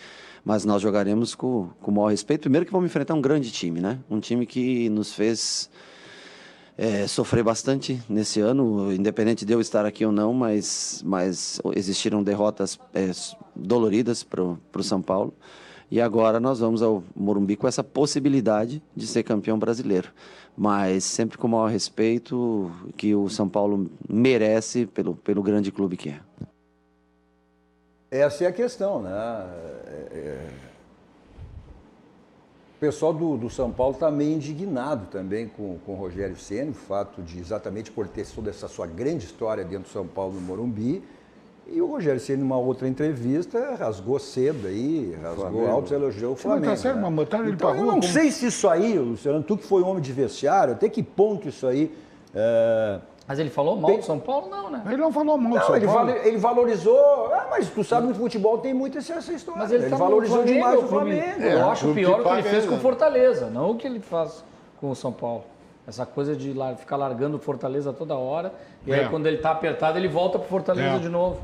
mas nós jogaremos com o maior respeito. Primeiro que vamos enfrentar um grande time, né? Um time que nos fez sofrer bastante nesse ano, independente de eu estar aqui ou não, mas existiram derrotas doloridas para o São Paulo. E agora nós vamos ao Morumbi com essa possibilidade de ser campeão brasileiro. Mas sempre com o maior respeito que o São Paulo merece pelo grande clube que é. Essa é a questão, né? O pessoal do São Paulo está meio indignado também com o Rogério Ceni, o fato de, exatamente por ter toda essa sua grande história dentro do São Paulo no Morumbi. E o Rogério Ceni, numa outra entrevista, rasgou cedo aí, rasgou altos elogios ao Flamengo. Tá certo, mas botaram ele pra rua. Eu não sei se isso aí, Luciano, tu que foi homem de vestiário, até que ponto isso aí... Mas ele falou mal do São Paulo? Não, né? Ele não falou mal do São Paulo. Ele valorizou... mas tu sabe que no futebol tem muito essa história. Mas ele valorizou demais o Flamengo. Eu acho pior o que ele fez com o Fortaleza, não o que ele faz com o São Paulo. Essa coisa de ficar largando o Fortaleza toda hora, e aí quando ele tá apertado, ele volta pro Fortaleza de novo.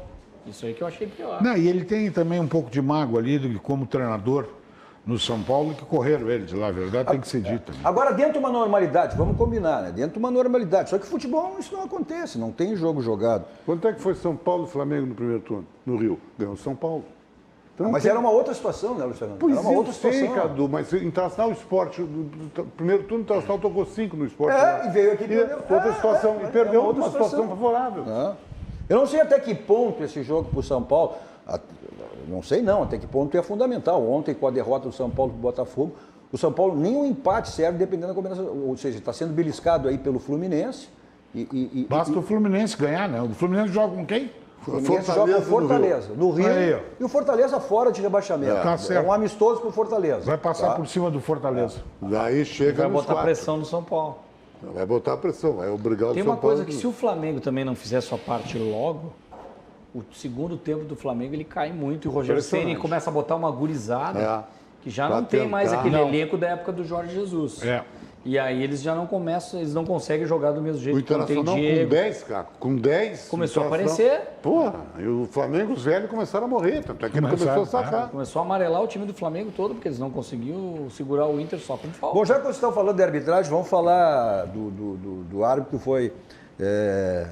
Isso aí que eu achei pior. Não, e ele tem também um pouco de mágoa ali, como treinador, no São Paulo que correram eles lá, a verdade tem que ser dita. Agora, dentro de uma normalidade, vamos combinar, né? Dentro de uma normalidade. Só que futebol isso não acontece, não tem jogo jogado. Quanto é que foi São Paulo e Flamengo no primeiro turno? No Rio? Ganhou São Paulo. Então, mas era uma outra situação, né, Luciano? Pois era uma outra situação. Sei, Cadu, mas Internacional Esporte, no primeiro turno, o Internacional tocou 5 no esporte. E veio aqui e perdeu. Outra situação, e perdeu outra situação favorável. Eu não sei até que ponto esse jogo para o São Paulo, não sei não, até que ponto é fundamental. Ontem, com a derrota do São Paulo para o Botafogo, o São Paulo nem um empate serve dependendo da combinação. Ou seja, está sendo beliscado aí pelo Fluminense. Basta o Fluminense ganhar, né? O Fluminense joga com quem? O Fluminense joga com Fortaleza, no Rio. E o Fortaleza fora de rebaixamento. É um amistoso para o Fortaleza. Vai passar por cima do Fortaleza. Daí chega vai botar pressão no São Paulo. Vai botar pressão, vai obrigar o São Paulo. Tem uma coisa que se o Flamengo também não fizer sua parte logo, o segundo tempo do Flamengo ele cai muito. E o Rogério Ceni começa a botar uma gurizada que já não tem mais aquele elenco da época do Jorge Jesus. E aí eles já não começam, eles não conseguem jogar do mesmo jeito. O Internacional com 10, cara, com 10... Começou a aparecer. Porra, e o Flamengo, os velhos começaram a morrer, tanto é que ele começou a sacar. Começou a amarelar o time do Flamengo todo, porque eles não conseguiam segurar o Inter só com falta. Bom, já que vocês estão falando de arbitragem, vamos falar do árbitro que foi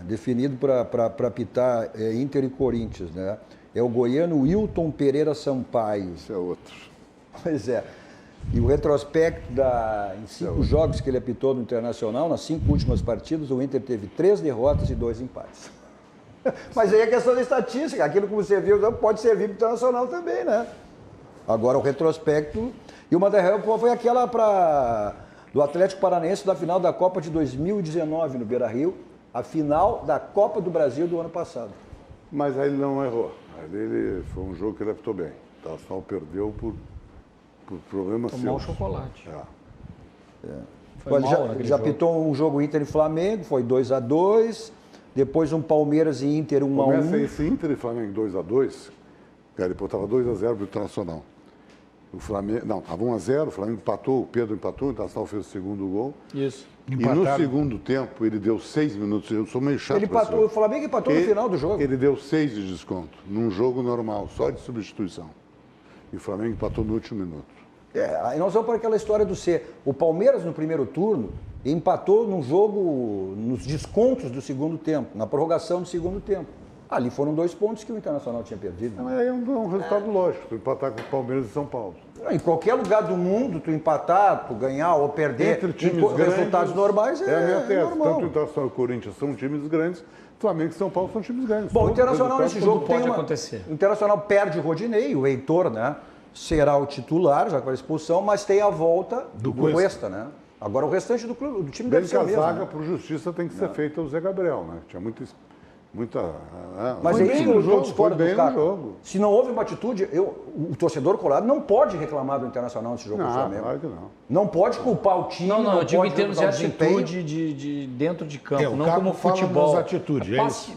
definido para apitar Inter e Corinthians, né? É o goiano Wilton Pereira Sampaio. Esse é outro. Pois é. E o retrospecto em 5 jogos que ele apitou no Internacional, nas 5 últimas partidas, o Inter teve 3 derrotas e 2 empates. Mas aí é questão da estatística, aquilo que você viu pode servir para o Internacional também, né? Agora o retrospecto, e uma delas foi aquela do Atlético Paranaense da final da Copa de 2019 no Beira-Rio, a final da Copa do Brasil do ano passado. Mas aí ele não errou, aí foi um jogo que ele apitou bem, o Internacional perdeu por problemas seus. Tomou o chocolate. Já apitou um jogo Inter e Flamengo, foi 2-2. Depois um Palmeiras e Inter 1-1. Começa esse Inter e Flamengo 2-2. Cara, ele botava 2-0 pro Internacional. O Flamengo, não, estava 1-0, o Flamengo empatou, o Pedro empatou, o Internacional fez o segundo gol. Isso. Empataram. E no segundo tempo ele deu 6 minutos. Eu sou meio chato. O Flamengo empatou no final do jogo. Ele deu 6 de desconto, num jogo normal, só de substituição. E o Flamengo empatou no último minuto. Aí nós vamos para aquela história do o Palmeiras, no primeiro turno, empatou num jogo, nos descontos do segundo tempo, na prorrogação do segundo tempo. Ali foram 2 pontos que o Internacional tinha perdido. Mas aí é um resultado lógico, tu empatar com o Palmeiras e São Paulo. Em qualquer lugar do mundo, tu empatar, tu ganhar ou perder, entre times grandes, resultados normais é a minha tese. normal. Tanto o Internacional e o Corinthians são times grandes, Flamengo e São Paulo são times grandes. Bom, o Internacional nesse jogo pode acontecer. O Internacional perde o Rodinei, o Heitor, né? Será o titular, já com a expulsão, mas tem a volta do Cuesta, né? Agora o restante do time deve ser o mesmo. A zaga, por justiça, tem que ser feita o Zé Gabriel, né? Tinha muita... Mas aí no jogo, fora foi bem do no jogo. Se não houve uma atitude, o torcedor colorado não pode reclamar do Internacional nesse jogo do Flamengo. Claro que não. Não pode culpar o time. Não, eu digo pode em termos de atitude de dentro de campo, não como futebol.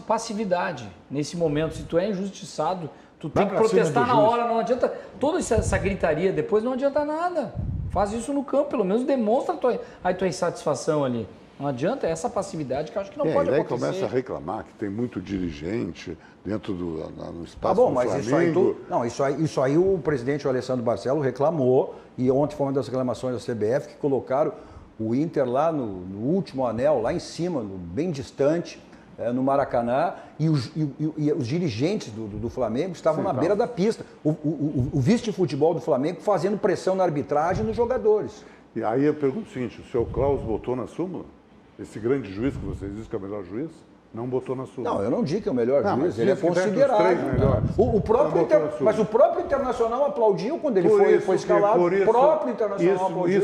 Passividade. Nesse momento, se tu é injustiçado, tu tem que protestar na hora, não adianta. Toda essa gritaria depois não adianta nada. Faz isso no campo, pelo menos demonstra a tua insatisfação ali. Não adianta essa passividade que eu acho que não pode acontecer. E aí começa a reclamar que tem muito dirigente dentro no espaço do mas Flamengo. Isso aí o presidente, o Alessandro Barcelo, reclamou, e ontem foi uma das reclamações da CBF, que colocaram o Inter lá no último anel, lá em cima, bem distante, no Maracanã, e os dirigentes do Flamengo estavam na beira da pista. O vice de futebol do Flamengo fazendo pressão na arbitragem e nos jogadores. E aí eu pergunto o seguinte, o seu Klaus botou na súmula? Esse grande juiz que vocês dizem que é o melhor juiz, não botou na súmula. Não, eu não digo que é o melhor juiz, ele é considerado. Mas o próprio Internacional aplaudiu quando ele foi escalado. O próprio Internacional aplaudiu.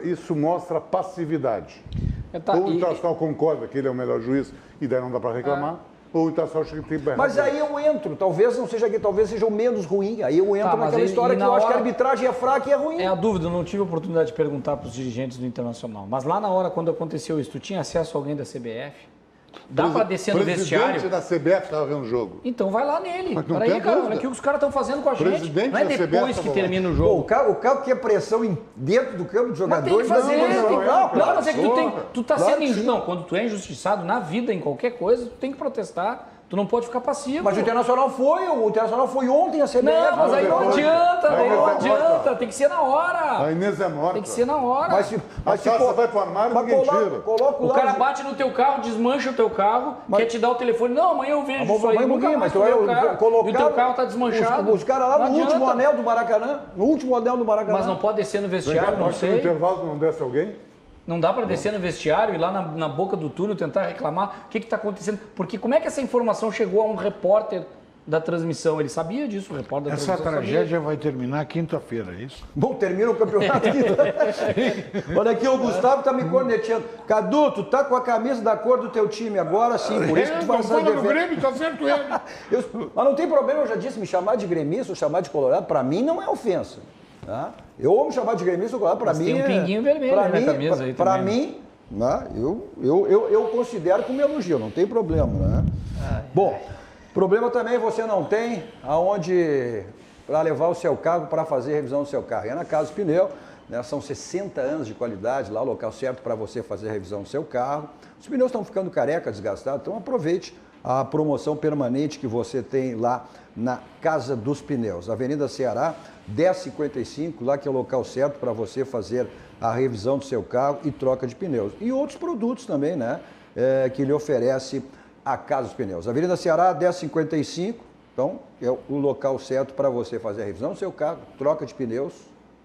Isso mostra passividade. Ou o Internacional concorda que ele é o melhor juiz e daí não dá para reclamar, ou o Internacional chega que tem... Mas aí eu entro, talvez seja o menos ruim, aí eu entro naquela história que eu acho que a arbitragem é fraca e é ruim. É a dúvida, eu não tive a oportunidade de perguntar para os dirigentes do Internacional, mas lá na hora, quando aconteceu isso, tu tinha acesso a alguém da CBF? Dá para descer no vestiário? O presidente da CBF estava vendo o jogo. Então vai lá nele. Peraí, cara, olha o que os caras estão fazendo com a gente. Não é depois que termina o jogo. O cara quer pressão dentro do campo de jogadores. Mas tem que fazer. Mas é que tu tá sendo injusto. Não, quando tu é injustiçado na vida, em qualquer coisa, tu tem que protestar. Tu não pode ficar passivo. Mas o Internacional foi ontem a CBF. Não, mas aí não adianta, Aí não é adianta, morta. tem que ser na hora. A Inês é morta. Tem que ser na hora. Mas se A taça vai pro armário, ninguém tira. Coloca O lá cara bate no teu carro, desmancha o teu carro, quer te dar o telefone. Não, amanhã eu vejo isso aí. mas tu vai E o teu carro tá desmanchado. Os caras lá Não no último adianta. anel do Maracanã. No último anel do Maracanã. Mas não pode descer no vestiário, não Acho que no sei. intervalo não desce alguém? Não dá para descer no vestiário e lá na boca do túnel tentar reclamar o que está acontecendo. Porque como é que essa informação chegou a um repórter da transmissão? Ele sabia disso, o repórter da Essa transmissão tragédia vai terminar quinta-feira, é isso? Bom, termina o campeonato. Olha aqui, o Gustavo tá me corneteando. Cadu, tu tá com a camisa da cor do teu time agora sim, por isso que tu vai sair no Grêmio, tá certo ele. Mas não tem problema, eu já disse, me chamar de gremista ou chamar de colorado, pra mim não é ofensa. Tá? Eu ou me chamar de gremista ou colorado, pra mim tem um pinguinho vermelho pra na mim, camisa aí pra também. mim, né, eu considero como elogio, não tem problema, né? Bom, problema também você não tem aonde para levar o seu carro para fazer a revisão do seu carro. É na Casa Pneu, né, são 60 anos de qualidade, lá o local certo para você fazer a revisão do seu carro. Os pneus estão ficando careca, desgastados, então aproveite a promoção permanente que você tem lá na Casa dos Pneus. Avenida Ceará, 1055, lá que é o local certo para você fazer a revisão do seu carro e troca de pneus. E outros produtos também, né, que lhe oferece a Casa dos Pneus. Avenida Ceará, 1055, então é o local certo para você fazer a revisão do seu carro, troca de pneus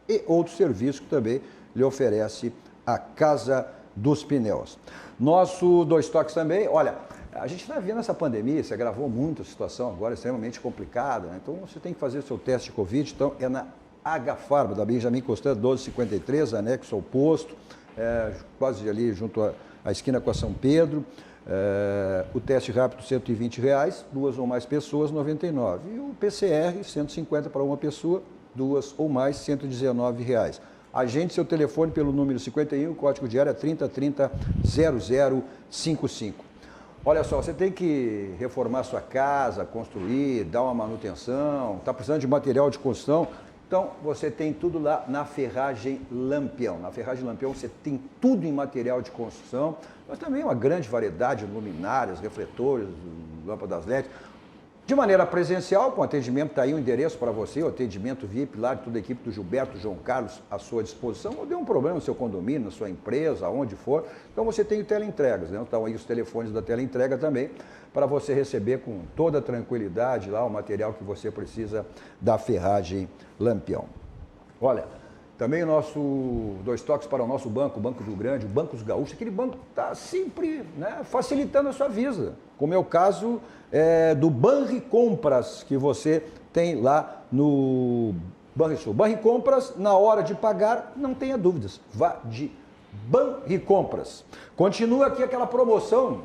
e outros serviços que também lhe oferece a Casa dos Pneus. Nosso Dois Toques também, olha, a gente está vendo essa pandemia, você agravou muito a situação agora, extremamente complicada, né? Então você tem que fazer o seu teste de Covid, então é na H-Farma, da Benjamin Constant, 1253, anexo ao posto, quase ali junto à esquina com a São Pedro. O teste rápido, R$120, 2 ou mais pessoas, R$99. E o PCR, R$150 para uma pessoa, 2 ou mais, R$119. Agende seu telefone pelo número 51, o código de área é 3030-0055. Olha só, você tem que reformar sua casa, construir, dar uma manutenção, está precisando de material de construção. Então, você tem tudo lá na Ferragem Lampião. Na Ferragem Lampião você tem tudo em material de construção, mas também uma grande variedade de luminárias, refletores, lâmpadas LED. De maneira presencial, com atendimento, está aí o endereço para você, o atendimento VIP lá de toda a equipe do Gilberto João Carlos à sua disposição. Ou deu um problema no seu condomínio, na sua empresa, aonde for. Então você tem o teleentregas, né? Então aí os telefones da teleentrega também, para você receber com toda a tranquilidade lá o material que você precisa da Ferragem Lampião. Olha, também o nosso Dois Toques para o nosso banco, o Banco do Grande, o Banco dos Gaúchos, aquele banco está sempre, né, facilitando a sua vida, como é o caso do Banricompras, que você tem lá no Banrisul. Banricompras, na hora de pagar, não tenha dúvidas, vá de Banricompras. Continua aqui aquela promoção,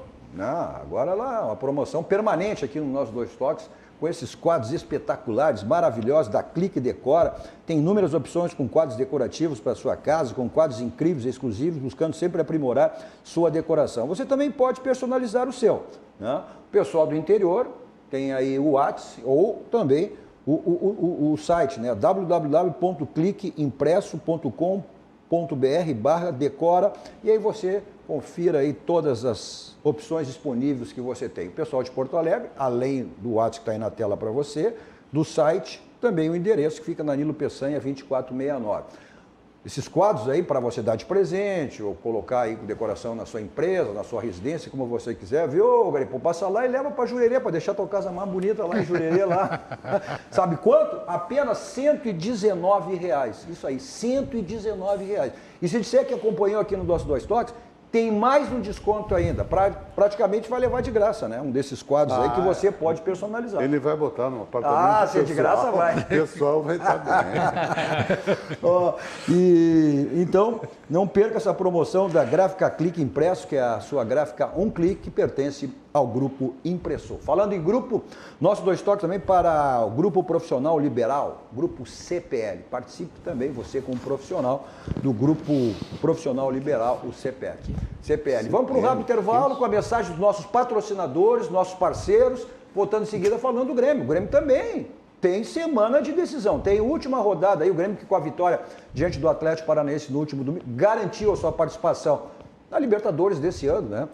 agora lá, uma promoção permanente aqui no nosso Dois Toques, com esses quadros espetaculares, maravilhosos, da Clique Decora. Tem inúmeras opções com quadros decorativos para sua casa, com quadros incríveis e exclusivos, buscando sempre aprimorar sua decoração. Você também pode personalizar o seu, né? O pessoal do interior tem aí o WhatsApp ou também o site, né? www.cliqueimpresso.com.br/decora, e aí você confira aí todas as opções disponíveis que você tem. O pessoal de Porto Alegre, além do WhatsApp que está aí na tela para você, do site, também o endereço que fica na Nilo Peçanha 2469. Esses quadros aí para você dar de presente ou colocar aí com decoração na sua empresa, na sua residência, como você quiser, viu, Garipô? Passa lá e leva para Jurerê, para deixar a tua casa mais bonita lá em Jurerê, lá. Sabe quanto? Apenas R$119. Isso aí, R$119. E se disser que acompanhou aqui no nosso Dois Toques, tem mais um desconto ainda. Praticamente vai levar de graça, né? Um desses quadros aí que você pode personalizar. Ele vai botar no apartamento se é de graça, vai. O pessoal vai estar bem. Então, não perca essa promoção da Gráfica Clique Impresso, que é a sua gráfica um clique, que pertence ao Grupo Impressor. Falando em grupo, nosso Dois Toques também para o Grupo Profissional Liberal, Grupo CPL. Participe também você como profissional do Grupo Profissional Liberal, o CPL. Vamos para um rápido intervalo com a mensagem dos nossos patrocinadores, nossos parceiros, voltando em seguida falando do Grêmio. O Grêmio também tem semana de decisão, tem última rodada aí, o Grêmio que com a vitória diante do Atlético Paranaense no último domingo garantiu a sua participação na Libertadores desse ano, né?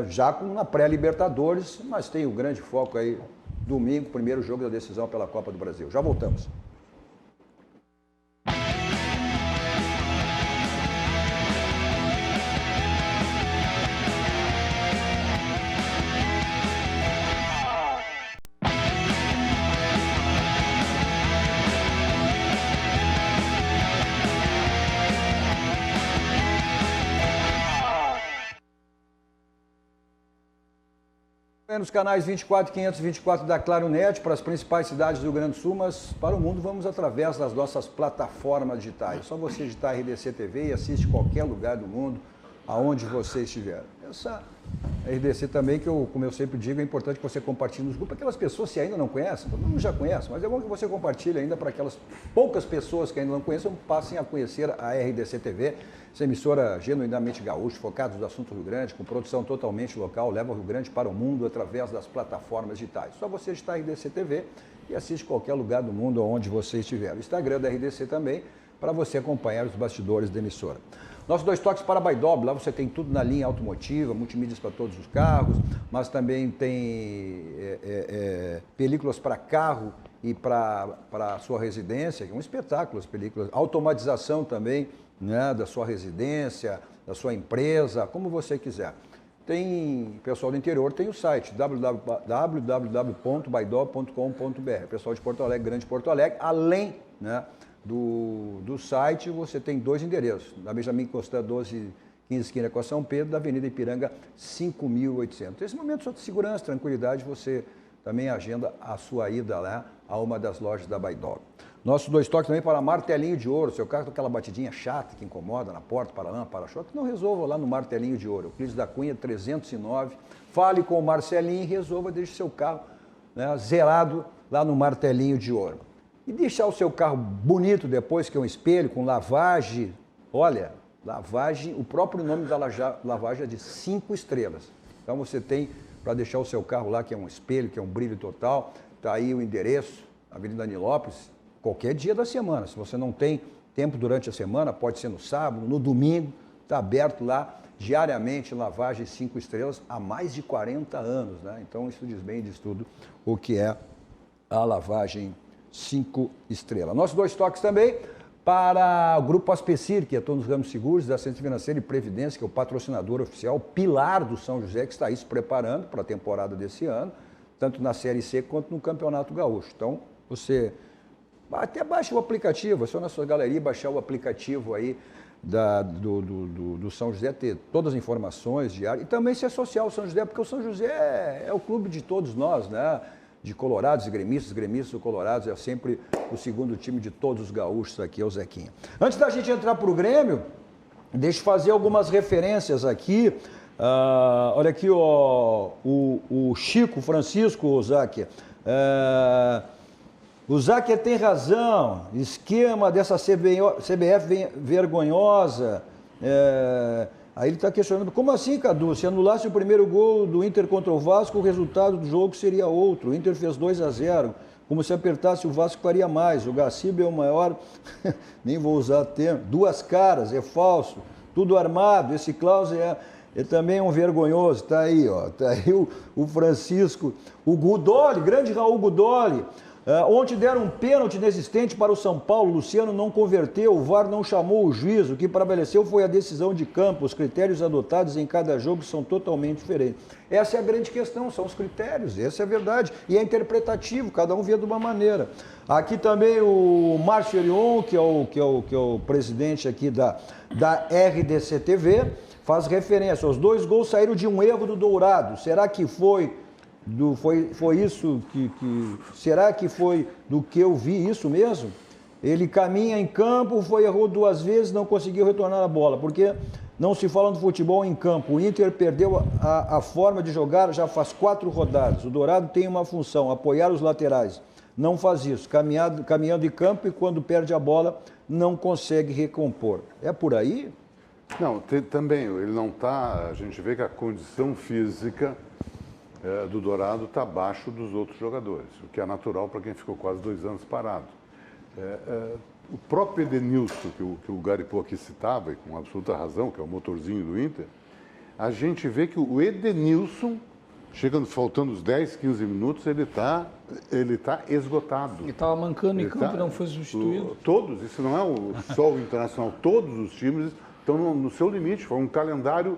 Já na pré-Libertadores, mas tem o grande foco aí, domingo, primeiro jogo da decisão pela Copa do Brasil. Já voltamos. Nos canais 24 e 524 da Claro Net, para as principais cidades do Rio Grande do Sul, mas para o mundo vamos através das nossas plataformas digitais. É só você digitar RDC TV e assiste qualquer lugar do mundo, aonde você estiver. Essa RDC também, como eu sempre digo, é importante que você compartilhe nos grupos. Aquelas pessoas que ainda não conhecem, todo mundo já conhece, mas é bom que você compartilhe ainda para aquelas poucas pessoas que ainda não conhecem, passem a conhecer a RDC TV. Essa emissora genuinamente gaúcha, focada nos assuntos do Rio Grande, com produção totalmente local, leva o Rio Grande para o mundo através das plataformas digitais. Só você digitar RDC TV e assiste qualquer lugar do mundo onde você estiver. O Instagram da RDC também, para você acompanhar os bastidores da emissora. Nossos 2 toques para Baidob, lá você tem tudo na linha automotiva, multimídias para todos os carros, mas também tem películas para carro e para a sua residência, que é um espetáculo as películas, automatização também, né, da sua residência, da sua empresa, como você quiser. Tem, pessoal do interior tem o site www.baidob.com.br, pessoal de Porto Alegre, Grande Porto Alegre, além, né, do site, você tem 2 endereços, da Benjamin Constant 1215 esquina com a São Pedro, da Avenida Ipiranga 5800. Nesse momento só de segurança, tranquilidade, você também agenda a sua ida lá a uma das lojas da Baidob. Nossos 2 toques também para martelinho de ouro, seu carro com aquela batidinha chata que incomoda na porta, para-lama, para-choque, não resolva lá no martelinho de ouro, Euclides da Cunha 309, fale com o Marcelinho e resolva, deixe seu carro, né, zerado lá no martelinho de ouro. E deixar o seu carro bonito depois, que é um espelho, com lavagem, olha, lavagem, o próprio nome da lavagem é de 5 estrelas. Então você tem para deixar o seu carro lá, que é um espelho, que é um brilho total, está aí o endereço, Avenida Nilópolis, qualquer dia da semana. Se você não tem tempo durante a semana, pode ser no sábado, no domingo, está aberto lá diariamente, lavagem 5 estrelas há mais de 40 anos, né? Então isso diz bem, diz tudo o que é a lavagem 5 estrelas. Nossos 2 toques também para o Grupo Aspecir, que atua nos ramos seguros, da Assistência Financeira e Previdência, que é o patrocinador oficial, pilar do São José, que está aí se preparando para a temporada desse ano, tanto na Série C quanto no Campeonato Gaúcho. Então, você até baixa o aplicativo, é só na sua galeria baixar o aplicativo aí do São José, ter todas as informações diárias, e também se associar ao São José, porque o São José é o clube de todos nós, né? De colorados e gremistas do Colorados, é sempre o segundo time de todos os gaúchos aqui, é o Zequinha. Antes da gente entrar para o Grêmio, deixa eu fazer algumas referências aqui. Olha aqui, ó, o Chico Francisco Záquia. O Záquia tem razão, esquema dessa CBF vergonhosa. Aí ele está questionando, como assim, Cadu? Se anulasse o primeiro gol do Inter contra o Vasco, o resultado do jogo seria outro. O Inter fez 2-0, como se apertasse o Vasco faria mais. O Gaciba é o maior, nem vou usar termo, 2 caras, é falso, tudo armado. Esse Klaus é também um vergonhoso, está aí, ó, tá aí o Francisco, o Gudoli, grande Raul Gudoli. Ontem deram um pênalti inexistente para o São Paulo, Luciano não converteu, o VAR não chamou o juiz, o que prevaleceu foi a decisão de campo, os critérios adotados em cada jogo são totalmente diferentes. Essa é a grande questão, são os critérios, essa é a verdade, e é interpretativo, cada um vê de uma maneira. Aqui também o Márcio Erion, que é o presidente aqui da RDC TV, faz referência, os 2 gols saíram de um erro do Dourado, será que foi isso será que foi do que eu vi isso mesmo? Ele caminha em campo, errou 2 vezes, não conseguiu retornar a bola, porque não se fala do futebol em campo. O Inter perdeu a forma de jogar já faz 4 rodadas. O Dourado tem uma função, apoiar os laterais. Não faz isso, caminhando em campo e quando perde a bola não consegue recompor. É por aí? Não, também, ele não está, a gente vê que a condição física do Dourado está abaixo dos outros jogadores, o que é natural para quem ficou quase 2 anos parado. O próprio Edenilson, que o Garipo aqui citava, e com absoluta razão, que é o motorzinho do Inter, a gente vê que o Edenilson, faltando os 10, 15 minutos, ele tá esgotado. Ele estava mancando em campo, não foi substituído. Todos, isso não é só o Internacional, todos os times estão no seu limite. Foi um calendário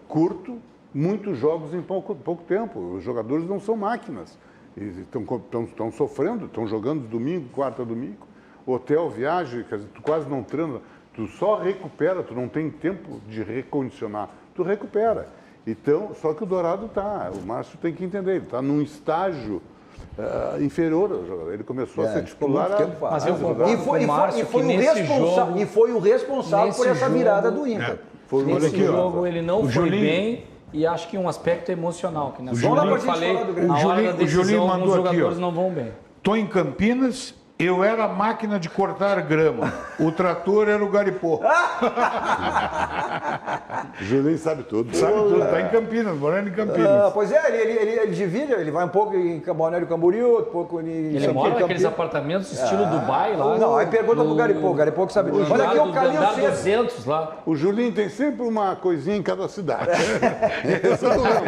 curto, muitos jogos em pouco tempo. Os jogadores não são máquinas. Estão sofrendo, estão jogando domingo, quarta, domingo. Hotel, viagem, quer dizer, tu quase não treina, tu só recupera, tu não tem tempo de recondicionar, tu recupera. Então, só que o Dourado o Márcio tem que entender, ele está num estágio inferior ao jogador. Ele começou a ser titular. Mas eu concordo com o Márcio e foi o responsável por essa virada do Inter. Nesse jogo ele não foi bem e acho que um aspecto emocional. Que na hora eu falei, na hora da decisão, alguns jogadores não vão bem. Estou em Campinas. Eu era a máquina de cortar grama. O trator era o garipô. Julinho sabe tudo. Sabe tudo. Está em Campinas, morando em Campinas. Pois é, ele divide, ele vai um pouco em Balneário Camboriú, outro pouco em... Ele mora naqueles apartamentos estilo Dubai lá. Não, aí pergunta pro Garipô, o Garipô que sabe. Olha aqui o Calil 200 lá. O Julinho tem sempre uma coisinha em cada cidade. Isso é do ramo.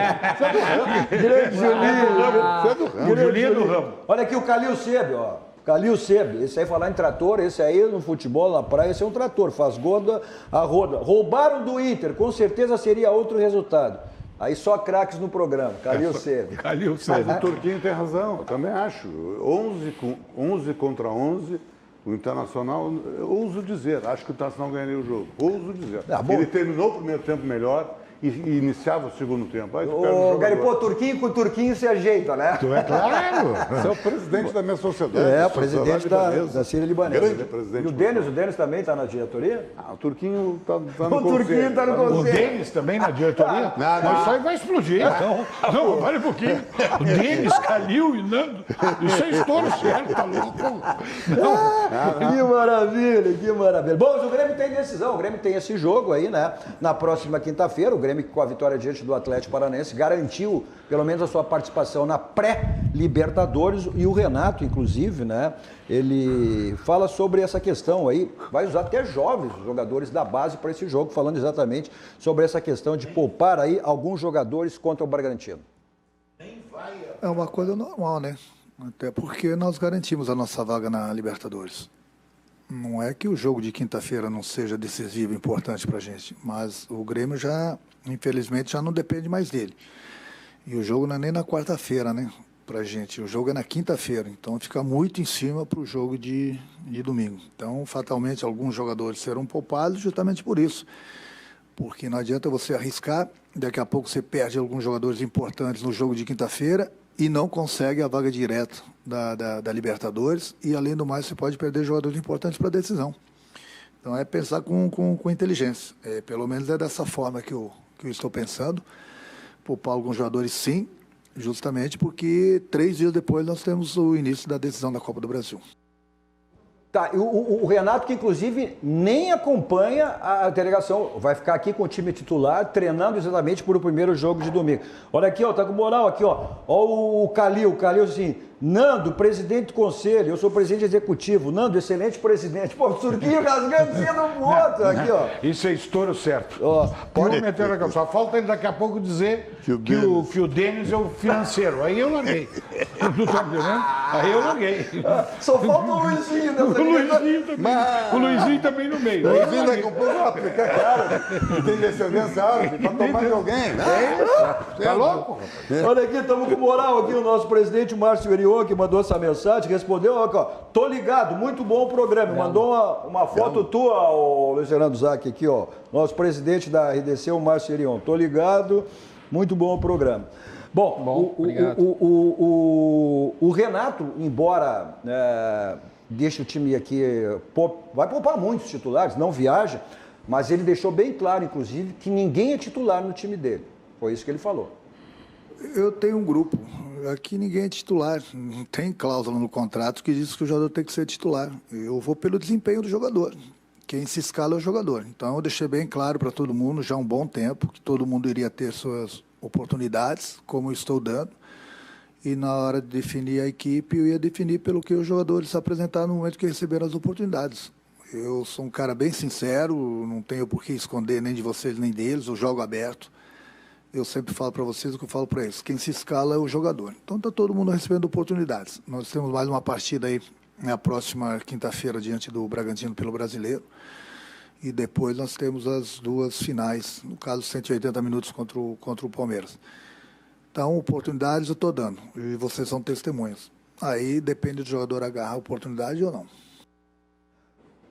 Grande Julinho. Isso é do ramo. O Julinho é do ramo. Olha aqui o Calil Sebe, ó. Calil Sebe, esse aí falar em trator, esse aí no futebol, na praia, esse é um trator, faz gol a roda. Roubaram do Inter, com certeza seria outro resultado. Aí só craques no programa, Calil Sebe. Calil Sebe. Mas o Turquinho tem razão, eu também acho. 11 contra 11, o Internacional, eu ouso dizer, acho que o Internacional ganharia o jogo. Ouso dizer. Ele terminou o primeiro tempo melhor e iniciava o segundo tempo. Aí o Garipô, Turquinho com o Turquinho se ajeita, né? É claro. Você é o presidente da minha sociedade. O presidente da Síria Libanesa. Grande presidente. E o Denis também está na diretoria? O Turquinho está no conselho. O Turquinho está no conselho. O Denis também na diretoria? Não, isso aí vai explodir. Não, vale um pouquinho. O Denis, Calil e Nando. Isso é estouro certo, tá louco? Que maravilha, que maravilha. Bom, o Grêmio tem decisão. O Grêmio tem esse jogo aí, né? Na próxima quinta-feira, o Grêmio, com a vitória diante do Atlético Paranaense, garantiu pelo menos a sua participação na pré-Libertadores, e o Renato, inclusive, né, ele fala sobre essa questão aí, vai usar até jovens jogadores da base para esse jogo, falando exatamente sobre essa questão de poupar aí alguns jogadores contra o Bragantino. É uma coisa normal, né? Até porque nós garantimos a nossa vaga na Libertadores. Não é que o jogo de quinta-feira não seja decisivo, importante para a gente, mas o Grêmio infelizmente, já não depende mais dele. E o jogo não é nem na quarta-feira, né, para a gente. O jogo é na quinta-feira, então fica muito em cima para o jogo de domingo. Então, fatalmente, alguns jogadores serão poupados justamente por isso. Porque não adianta você arriscar, daqui a pouco você perde alguns jogadores importantes no jogo de quinta-feira e não consegue a vaga direta da Libertadores, e além do mais você pode perder jogadores importantes para a decisão. Então é pensar com inteligência. Pelo menos é dessa forma que eu estou pensando. Poupar alguns jogadores sim, justamente porque 3 dias depois nós temos o início da decisão da Copa do Brasil. Tá, o Renato, que inclusive nem acompanha a delegação, vai ficar aqui com o time titular, treinando exatamente por o primeiro jogo de domingo. Olha aqui, ó, tá com moral aqui, ó. Ó o Calil assim, Nando, presidente do conselho, eu sou presidente executivo. Nando, excelente presidente. Pô, o Turquinho rasgando cima do outro, aqui, ó. Isso é estouro certo. Ó, pode meter na cabeça. Só falta ele daqui a pouco dizer que o Denis é o financeiro. Aí eu larguei. Tu tá entendendo? Aí eu larguei. Só falta o Luizinho nessa O Luizinho também no meio. O Luizinho daqui a pouco, porque é claro, tem descendência árabe, para tomar de alguém. Tá louco? Olha aqui, estamos com moral aqui, o nosso presidente, o Márcio Erion, que mandou essa mensagem, respondeu, ó, tô ligado, muito bom o programa, mandou uma foto tua, o Luiz Fernando Zac aqui, ó, nosso presidente da RDC, o Márcio Erion, tô ligado, muito bom o programa. Bom, o Renato, embora deixe o time aqui, vai poupar muitos titulares, não viaja, mas ele deixou bem claro, inclusive, que ninguém é titular no time dele, foi isso que ele falou. Eu tenho um grupo, aqui ninguém é titular, não tem cláusula no contrato que diz que o jogador tem que ser titular. Eu vou pelo desempenho do jogador, quem se escala é o jogador. Então eu deixei bem claro para todo mundo já há um bom tempo que todo mundo iria ter suas oportunidades, como eu estou dando, e na hora de definir a equipe eu ia definir pelo que os jogadores se apresentaram no momento que receberam as oportunidades. Eu sou um cara bem sincero, não tenho por que esconder nem de vocês nem deles, eu jogo aberto. eu sempre falo para vocês o que eu falo para eles. Quem se escala é o jogador. Então está todo mundo recebendo oportunidades. Nós temos mais uma partida aí na próxima quinta-feira diante do Bragantino pelo Brasileiro. E depois nós temos as 2 finais, no caso 180 minutos contra o Palmeiras. Então, oportunidades eu estou dando, e vocês são testemunhas. Aí depende do jogador agarrar a oportunidade ou não.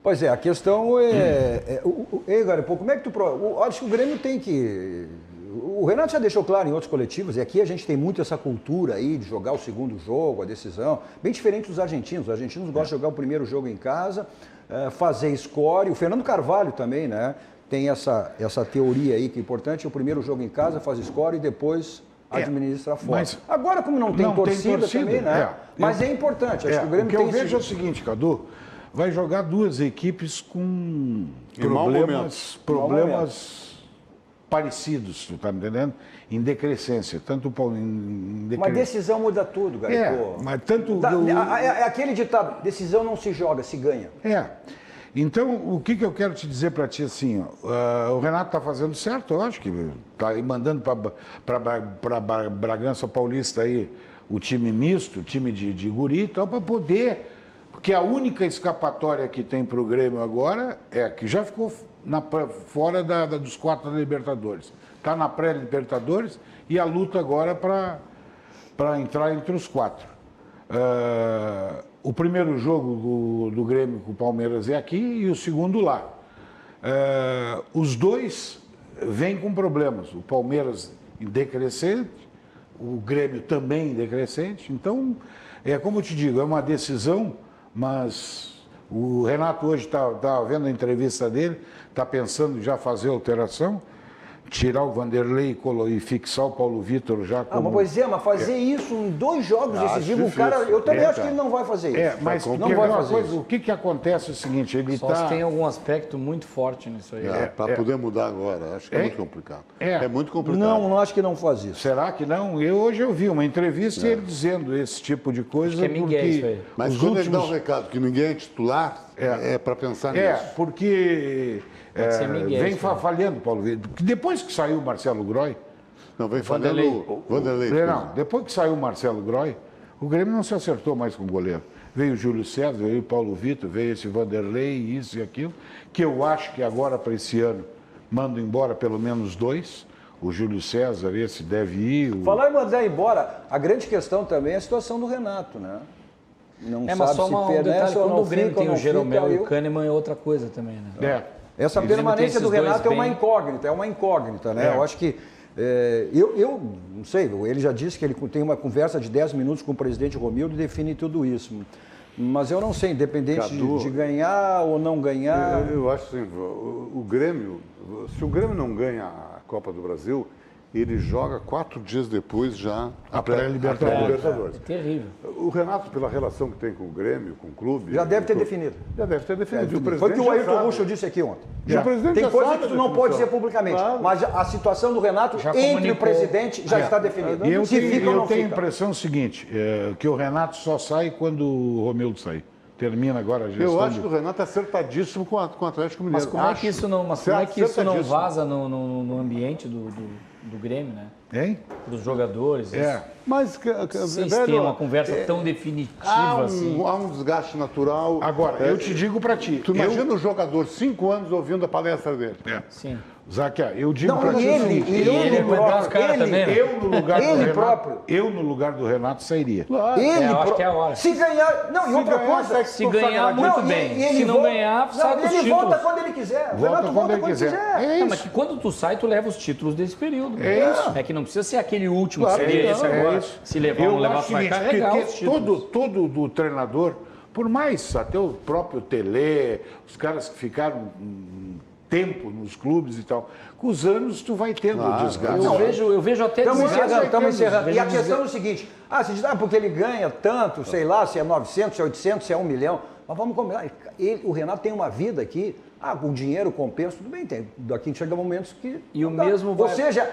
Pois é, a questão Garimpou, como é que tu... Acho que o Grêmio tem que... O Renato já deixou claro em outros coletivos, e aqui a gente tem muito essa cultura aí de jogar o segundo jogo, a decisão, bem diferente dos argentinos. Os argentinos gostam de jogar o primeiro jogo em casa, fazer score. O Fernando Carvalho também, né? Tem essa teoria aí que é importante, o primeiro jogo em casa, faz score e depois administra fora. Agora, como não tem torcida também, né? Mas é importante, acho que o Grêmio tem... O que eu vejo é o seguinte, Cadu, vai jogar 2 equipes com problemas parecidos, tu tá me entendendo? Em decrescência, tanto Uma decisão muda tudo, Garimpou. Mas tanto... É aquele ditado, decisão não se joga, se ganha. Então, o que eu quero te dizer para ti assim, o Renato está fazendo certo, eu acho que está mandando para Bragança Paulista aí o time misto, o time de guri e tal, para poder, porque a única escapatória que tem para o Grêmio agora é que já ficou fora dos 4 da Libertadores, está na pré-Libertadores e a luta agora para entrar entre os 4. O primeiro jogo do Grêmio com o Palmeiras é aqui e o segundo lá. Os 2 vêm com problemas. O Palmeiras em decrescente, o Grêmio também em decrescente. Então, como eu te digo, é uma decisão, mas o Renato hoje está vendo a entrevista dele, está pensando em já fazer alteração, tirar o Vanderlei e fixar o Paulo Vitor já como... Mas fazer isso em 2 jogos decisivos, o cara... Eu também acho que ele não vai fazer isso. Mas não vai fazer isso. O que acontece é o seguinte, ele Só se tem algum aspecto muito forte nisso aí. Para poder mudar agora, acho que é muito complicado. É muito complicado. Não acho que não faz isso. Será que não? Hoje eu vi uma entrevista e ele dizendo esse tipo de coisa. Acho que é Miguel isso aí. Mas quando ele dá um recado que ninguém é titular, é para pensar nisso. Porque... vem falhando, Paulo Vitor. Depois que saiu o Marcelo Groy... Não, vem falhando o Vanderlei. Não, depois que saiu o Marcelo Groy, o Grêmio não se acertou mais com o goleiro. Veio o Júlio César, veio o Paulo Vitor, veio esse Vanderlei, isso e aquilo, que eu acho que agora para esse ano mando embora pelo menos 2. O Júlio César, esse deve ir. Falar em mandar embora, a grande questão também é a situação do Renato, né? Não sabe mas só se um permanece detalhe, ou quando não o Grêmio fica, tem o Jeromel fica, e o Kahneman é outra coisa também, né? Essa permanência do Renato é uma incógnita, né? Eu acho que, eu não sei, ele já disse que ele tem uma conversa de 10 minutos com o presidente Romildo e define tudo isso. Mas eu não sei, independente de ganhar ou não ganhar... Eu acho assim, o Grêmio, se o Grêmio não ganha a Copa do Brasil, ele joga 4 dias depois já a pré-Libertadores. É terrível. O Renato, pela relação que tem com o Grêmio, com o clube... Já deve ter definido. Foi o que o Ailton Ruschel disse aqui ontem. Tem coisa que tu não pode dizer publicamente, mas a situação do Renato entre o presidente já está definida. Eu tenho a impressão seguinte, que o Renato só sai quando o Romildo sair. Termina agora a gestão. Eu acho que o Renato é acertadíssimo com o Atlético Mineiro. Mas como é que isso não vaza no ambiente do Grêmio, né? Hein? Dos jogadores. Mas, vocês têm uma conversa tão definitiva assim. Há um desgaste natural. Agora, eu te digo para ti. Tu imagina o jogador 5 anos ouvindo a palestra dele. Sim. Zaquia, eu digo para ti. Eu, no lugar do Renato, sairia. Claro. Eu acho que é a hora. Se ganhar. Não, e outra coisa. Se ganhar, muito bem. Se não ganhar, sai dos títulos. Ele volta quando ele quiser. Volta quando ele quiser. É isso. Mas que quando tu sai, tu leva os títulos desse período. É isso. É que não precisa ser aquele último, que seria esse agora. Se levar ou não levar, tu vai carregar os títulos. Todo do treinador, por mais até o próprio Tele, os caras que ficaram tempo nos clubes e tal, com os anos tu vai tendo desgaste. Eu vejo até desgaste. Estamos encerrando. E a questão é o seguinte, você diz, porque ele ganha tanto, sei lá, se é 900, se é 800, se é 1 milhão, mas vamos combinar, o Renato tem uma vida aqui, o dinheiro compensa, tudo bem, daqui chega momentos que... E o mesmo vai... Ou seja,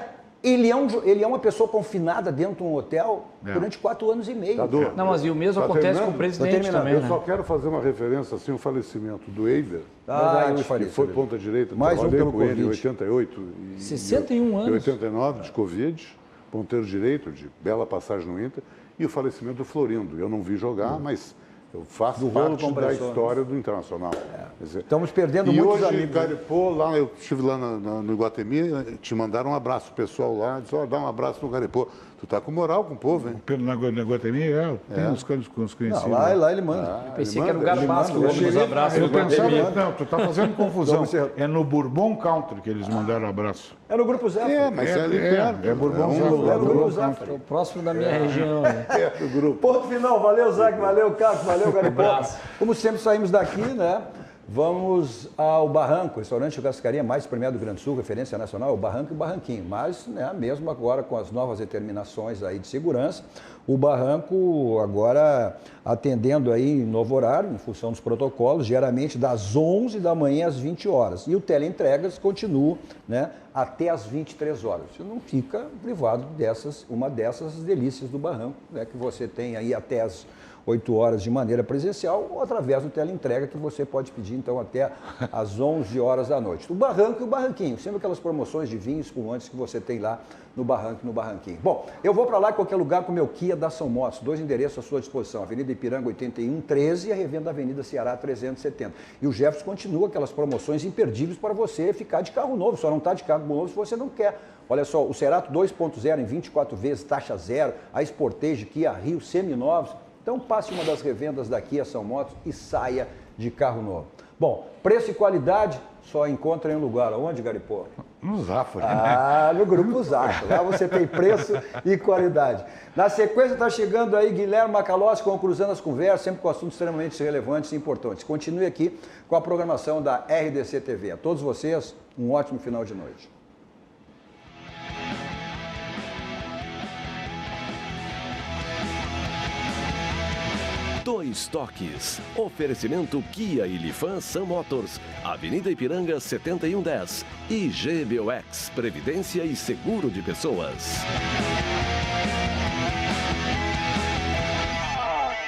Ele é uma pessoa confinada dentro de um hotel durante 4 anos e meio. Cadu, Não, mas e o mesmo acontece com o presidente também, Eu né? só quero fazer uma referência, assim, o falecimento do Eiber, que foi ponta direita, Mais um pelo com ele em Covid. 88 e 61 anos. Em 89, de Covid, ponteiro direito, de bela passagem no Inter, e o falecimento do Florindo. Eu não vi jogar, mas eu faço parte da história do Internacional. Quer dizer, Estamos perdendo muitos amigos. E amigos. hoje, Garipô, lá, eu estive lá no Iguatemi, te mandaram um abraço, o pessoal lá, disse, dá um abraço no Garipô. Tu tá com moral com o povo, hein? Pelo Iguatemi, tem uns conhecidos. Não, lá ele manda. Eu pensei que era o Garbasco que nos abraços Eu no pensava, Guatemi. não, tu tá fazendo confusão. É no Bourbon Country que eles mandaram abraço. É no Grupo Zé. Mas é ali perto. É Bourbon É no Grupo Zé. Próximo da minha região. Né? Do grupo. Ponto final. Valeu, Zac. Valeu, Caco. Valeu, Garipô. Como sempre, saímos daqui, né? Vamos ao Barranco, restaurante de churrascaria mais premiado do Rio Grande do Sul, referência nacional, o Barranco e o Barranquinho. Mas, né, mesmo agora com as novas determinações aí de segurança, o Barranco agora atendendo aí novo horário, em função dos protocolos, geralmente das 11 da manhã às 20 horas. E o teleentregas continua, né, até às 23 horas. Você não fica privado uma dessas delícias do Barranco, né, que você tem aí até as 8 horas de maneira presencial ou através do teleentrega que você pode pedir então até às 11 horas da noite. O Barranco e o Barranquinho, sempre aquelas promoções de vinhos espumantes que você tem lá no Barranco e no Barranquinho. Bom, eu vou para lá em qualquer lugar com o meu Kia da São Motos, 2 endereços à sua disposição, Avenida Ipiranga 8113 e a revenda Avenida Ceará 370. E o Jefferson continua aquelas promoções imperdíveis para você ficar de carro novo, só não está de carro novo se você não quer. Olha só, o Cerato 2.0 em 24 vezes, taxa zero, a Sportage, Kia Rio, seminovos. Então passe uma das revendas da Kia São Motos e saia de carro novo. Bom, preço e qualidade só encontra em um lugar. Onde, Garipô? No Zafra. No Grupo Zafra. Lá você tem preço e qualidade. Na sequência está chegando aí Guilherme Macalossi com Cruzando as Conversas, sempre com assuntos extremamente relevantes e importantes. Continue aqui com a programação da RDC TV. A todos vocês, um ótimo final de noite. Dois Toques. Oferecimento Kia e Lifan Sam Motors. Avenida Ipiranga 7110. E GBOX. Previdência e Seguro de Pessoas.